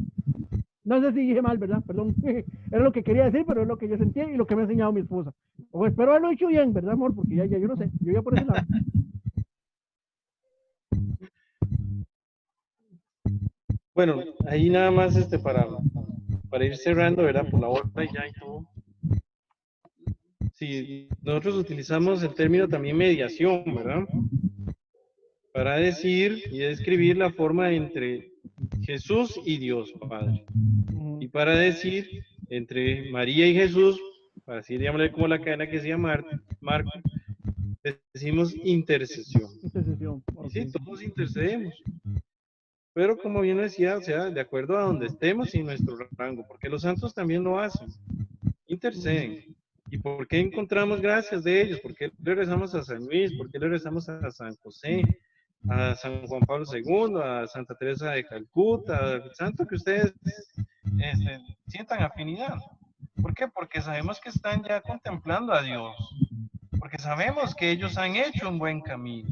No sé si dije mal, ¿verdad? Perdón. Era lo que quería decir, pero es lo que yo sentí y lo que me ha enseñado mi esposa. O espero haberlo dicho bien, ¿verdad, amor? Porque ya yo no sé. Yo ya por ese lado. Bueno, ahí nada más para ir cerrando, ¿verdad? Por la hora y ya y todo. Sí, nosotros utilizamos el término también mediación, ¿verdad? Para decir y describir la forma entre Jesús y Dios Padre. Y para decir entre María y Jesús, para así llamarle como la cadena que se llama Marco, decimos intercesión. Y sí, todos intercedemos. Pero como bien decía, o sea, de acuerdo a donde estemos y nuestro rango, porque los santos también lo hacen, interceden. ¿Y por qué encontramos gracias de ellos? ¿Por qué le rezamos a San Luis? ¿Por qué le rezamos a San José? A San Juan Pablo II, a Santa Teresa de Calcuta, al santo que ustedes sientan afinidad. ¿Por qué? Porque sabemos que están ya contemplando a Dios. Porque sabemos que ellos han hecho un buen camino.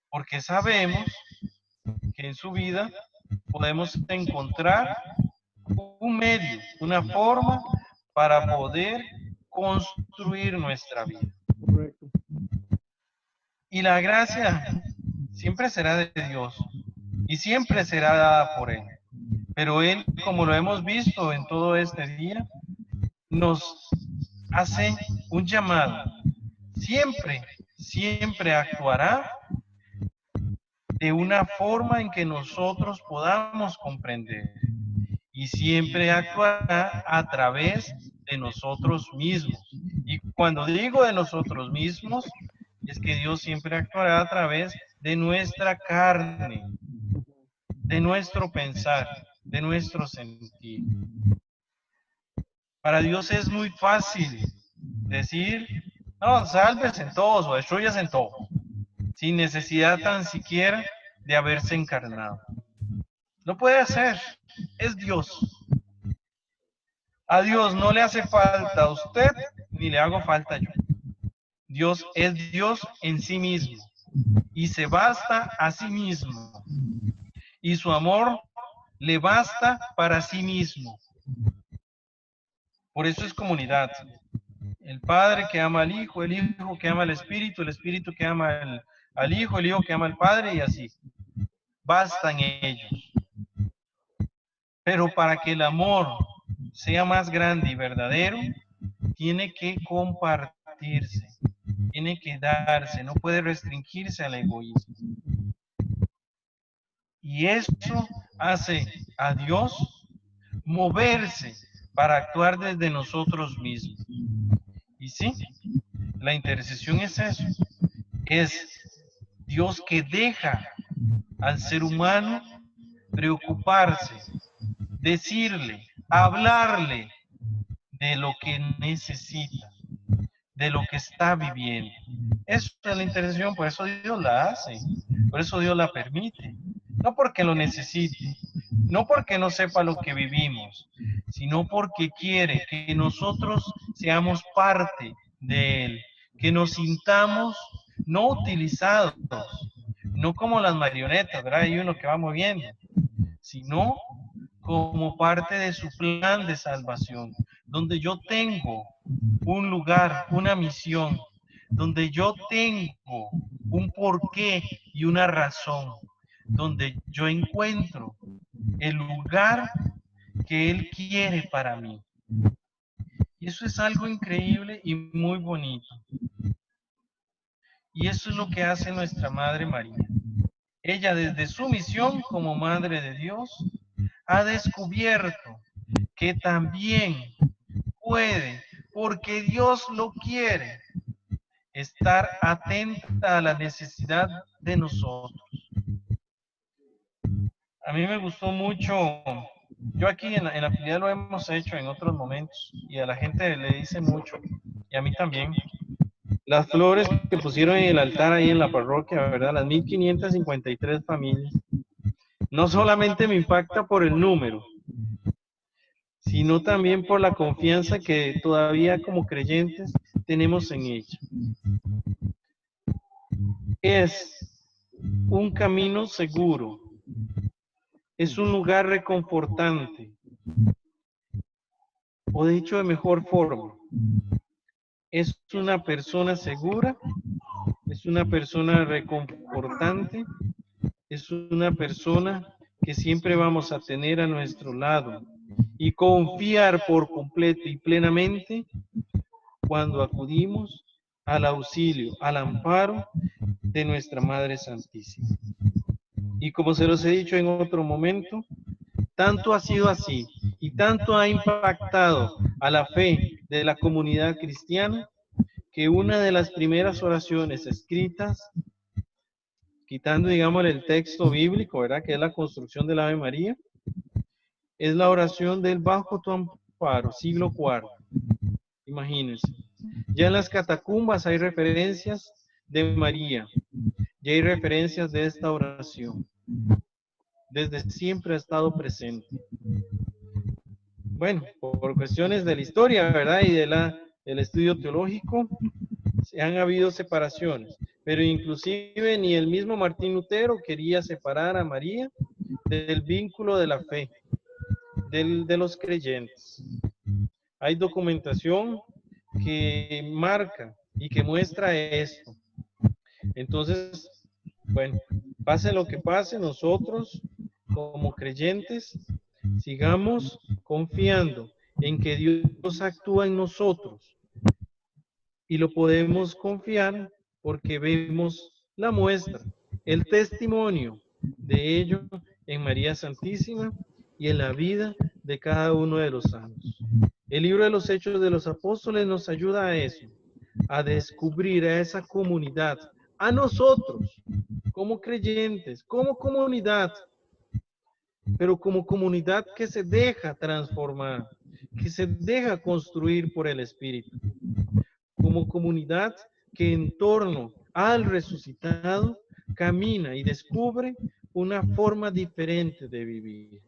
Porque sabemos que en su vida podemos encontrar un medio, una forma para poder construir nuestra vida. Correcto. Y la gracia siempre será de Dios y siempre será dada por Él. Pero Él, como lo hemos visto en todo este día, nos hace un llamado. Siempre actuará de una forma en que nosotros podamos comprender. Y siempre actuará a través de nosotros mismos. Y cuando digo de nosotros mismos, es que Dios siempre actuará a través de nuestra carne, de nuestro pensar, de nuestro sentir. Para Dios es muy fácil decir, no, salves en todos o destruyas en todos, sin necesidad tan siquiera de haberse encarnado. Lo puede hacer, es Dios. A Dios no le hace falta a usted, ni le hago falta yo. Dios es Dios en sí mismo y se basta a sí mismo. Y su amor le basta para sí mismo. Por eso es comunidad. El Padre que ama al Hijo, el Hijo que ama al Espíritu, el Espíritu que ama al Hijo, el Hijo que ama al Padre y así. Bastan ellos. Pero para que el amor sea más grande y verdadero, tiene que compartirse, tiene que darse, no puede restringirse al egoísmo. Y eso hace a Dios moverse para actuar desde nosotros mismos. Y sí, la intercesión es eso, es Dios que deja al ser humano preocuparse, decirle, hablarle de lo que necesita, de lo que está viviendo. Eso es la intercesión, por eso Dios la hace, por eso Dios la permite. No porque lo necesite, no porque no sepa lo que vivimos, sino porque quiere que nosotros seamos parte de Él, que nos sintamos no utilizados, no como las marionetas, ¿verdad? Hay uno que va moviendo, sino como parte de su plan de salvación, donde yo tengo un lugar, una misión, donde yo tengo un porqué y una razón, donde yo encuentro el lugar que Él quiere para mí. Y eso es algo increíble y muy bonito. Y eso es lo que hace nuestra Madre María. Ella, desde su misión como Madre de Dios, ha descubierto que también puede, porque Dios lo quiere, estar atenta a la necesidad de nosotros. A mí me gustó mucho, yo aquí en la filial lo hemos hecho en otros momentos, y a la gente le dice mucho, y a mí también, las flores que pusieron en el altar ahí en la parroquia, ¿verdad? Las 1553 familias. No solamente me impacta por el número, sino también por la confianza que todavía como creyentes tenemos en ella. Es un camino seguro, es un lugar reconfortante, o dicho de mejor forma, es una persona segura, es una persona reconfortante, es una persona que siempre vamos a tener a nuestro lado y confiar por completo y plenamente cuando acudimos al auxilio, al amparo de nuestra Madre Santísima. Y como se los he dicho en otro momento, tanto ha sido así y tanto ha impactado a la fe de la comunidad cristiana que una de las primeras oraciones escritas, quitando, digamos, el texto bíblico, ¿verdad?, que es la construcción del Ave María, es la oración del Bajo tu amparo, siglo IV. Imagínense. Ya en las catacumbas hay referencias de María, ya hay referencias de esta oración. Desde siempre ha estado presente. Bueno, por cuestiones de la historia, ¿verdad?, y del estudio teológico, han habido separaciones, pero inclusive ni el mismo Martín Lutero quería separar a María del vínculo de la fe, de los creyentes. Hay documentación que marca y que muestra esto. Entonces, bueno, pase lo que pase, nosotros como creyentes sigamos confiando en que Dios actúa en nosotros, y lo podemos confiar porque vemos la muestra, el testimonio de ello en María Santísima y en la vida de cada uno de los santos. El libro de los Hechos de los Apóstoles nos ayuda a eso, a descubrir a esa comunidad, a nosotros, como creyentes, como comunidad, pero como comunidad que se deja transformar, que se deja construir por el Espíritu, como comunidad que en torno al resucitado camina y descubre una forma diferente de vivir.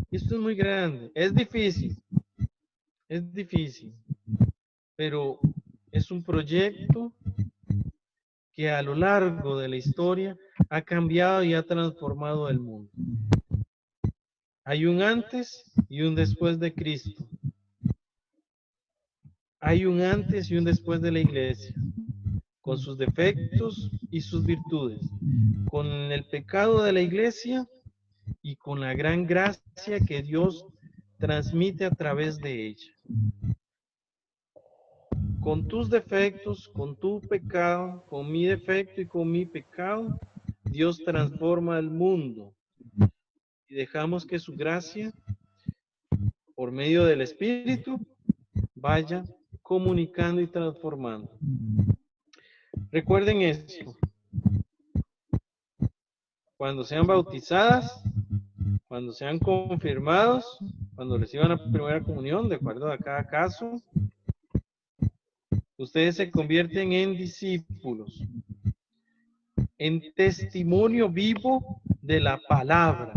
Esto es muy grande, es difícil, pero es un proyecto que a lo largo de la historia ha cambiado y ha transformado el mundo. Hay un antes y un después de Cristo. Hay un antes y un después de la iglesia, con sus defectos y sus virtudes, con el pecado de la iglesia y con la gran gracia que Dios transmite a través de ella. Con tus defectos, con tu pecado, con mi defecto y con mi pecado, Dios transforma el mundo y dejamos que su gracia, por medio del Espíritu, vaya comunicando y transformando. Recuerden esto: cuando sean bautizadas, cuando sean confirmados, cuando reciban la primera comunión, de acuerdo a cada caso, ustedes se convierten en discípulos, en testimonio vivo de la palabra,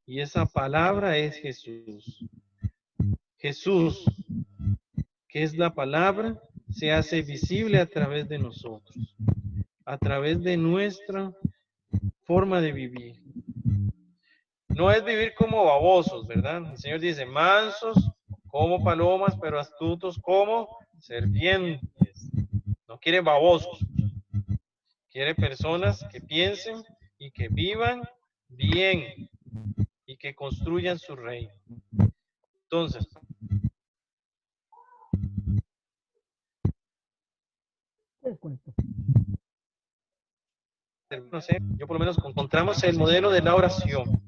y esa palabra es Jesús. Jesús, que es la palabra, se hace visible a través de nosotros, a través de nuestra forma de vivir. No es vivir como babosos, ¿verdad? El Señor dice, mansos como palomas, pero astutos como serpientes. No quiere babosos. Quiere personas que piensen y que vivan bien y que construyan su reino. Entonces, no sé, yo por lo menos encontramos el modelo de la oración.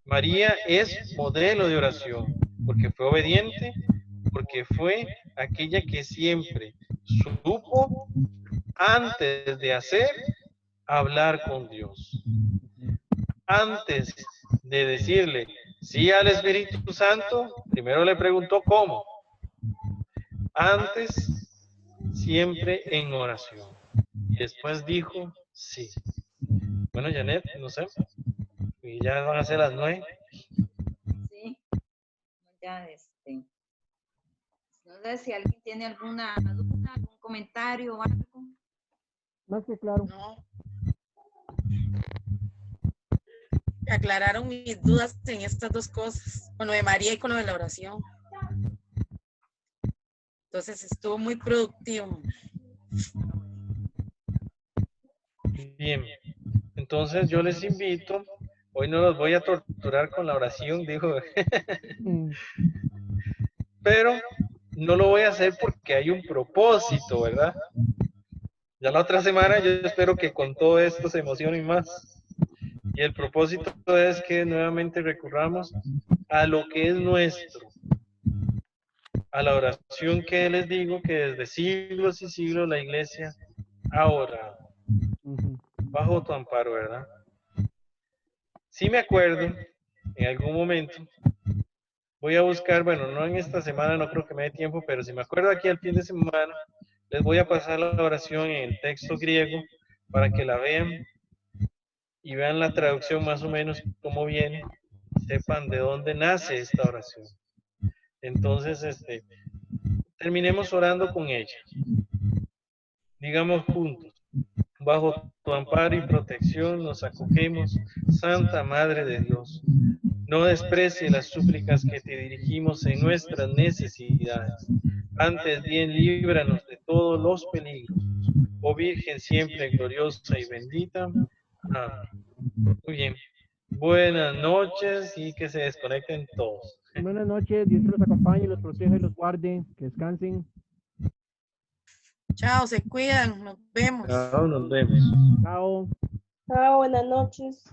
María es modelo de oración porque fue obediente, porque fue aquella que siempre supo antes de hacer, hablar con Dios. Antes de decirle sí al Espíritu Santo, primero le preguntó cómo. Antes, siempre en oración. Y después dijo sí. Bueno, Janet, no sé. Y ya van a ser las 9. Sí, ya no sé si alguien tiene alguna duda, algún comentario o algo. Más que claro. No. Me aclararon mis dudas en estas dos cosas, con lo de María y con lo de la oración. Entonces estuvo muy productivo. Bien. Entonces yo les invito, hoy no los voy a torturar con la oración, dijo. Pero no lo voy a hacer porque hay un propósito, ¿verdad? Ya la otra semana yo espero que con todo esto se emocionen más. Y el propósito es que nuevamente recurramos a lo que es nuestro. A la oración que les digo que desde siglos y siglos la iglesia ha orado. Bajo tu amparo, ¿verdad? Sí me acuerdo, en algún momento, voy a buscar, bueno, no en esta semana, no creo que me dé tiempo, pero si me acuerdo aquí al fin de semana, les voy a pasar la oración en el texto griego para que la vean y vean la traducción más o menos cómo viene, sepan de dónde nace esta oración. Entonces, terminemos orando con ella. Digamos juntos, bajo tu amparo y protección nos acogemos, Santa Madre de Dios. No desprecie las súplicas que te dirigimos en nuestras necesidades. Antes bien, líbranos de todos los peligros. Oh Virgen siempre gloriosa y bendita. Amén. Muy bien. Buenas noches y que se desconecten todos. Buenas noches, Dios los acompañe, los proteja y los guarde. Que descansen. Chao, se cuidan, nos vemos. Chao, nos vemos. Chao. Chao, buenas noches.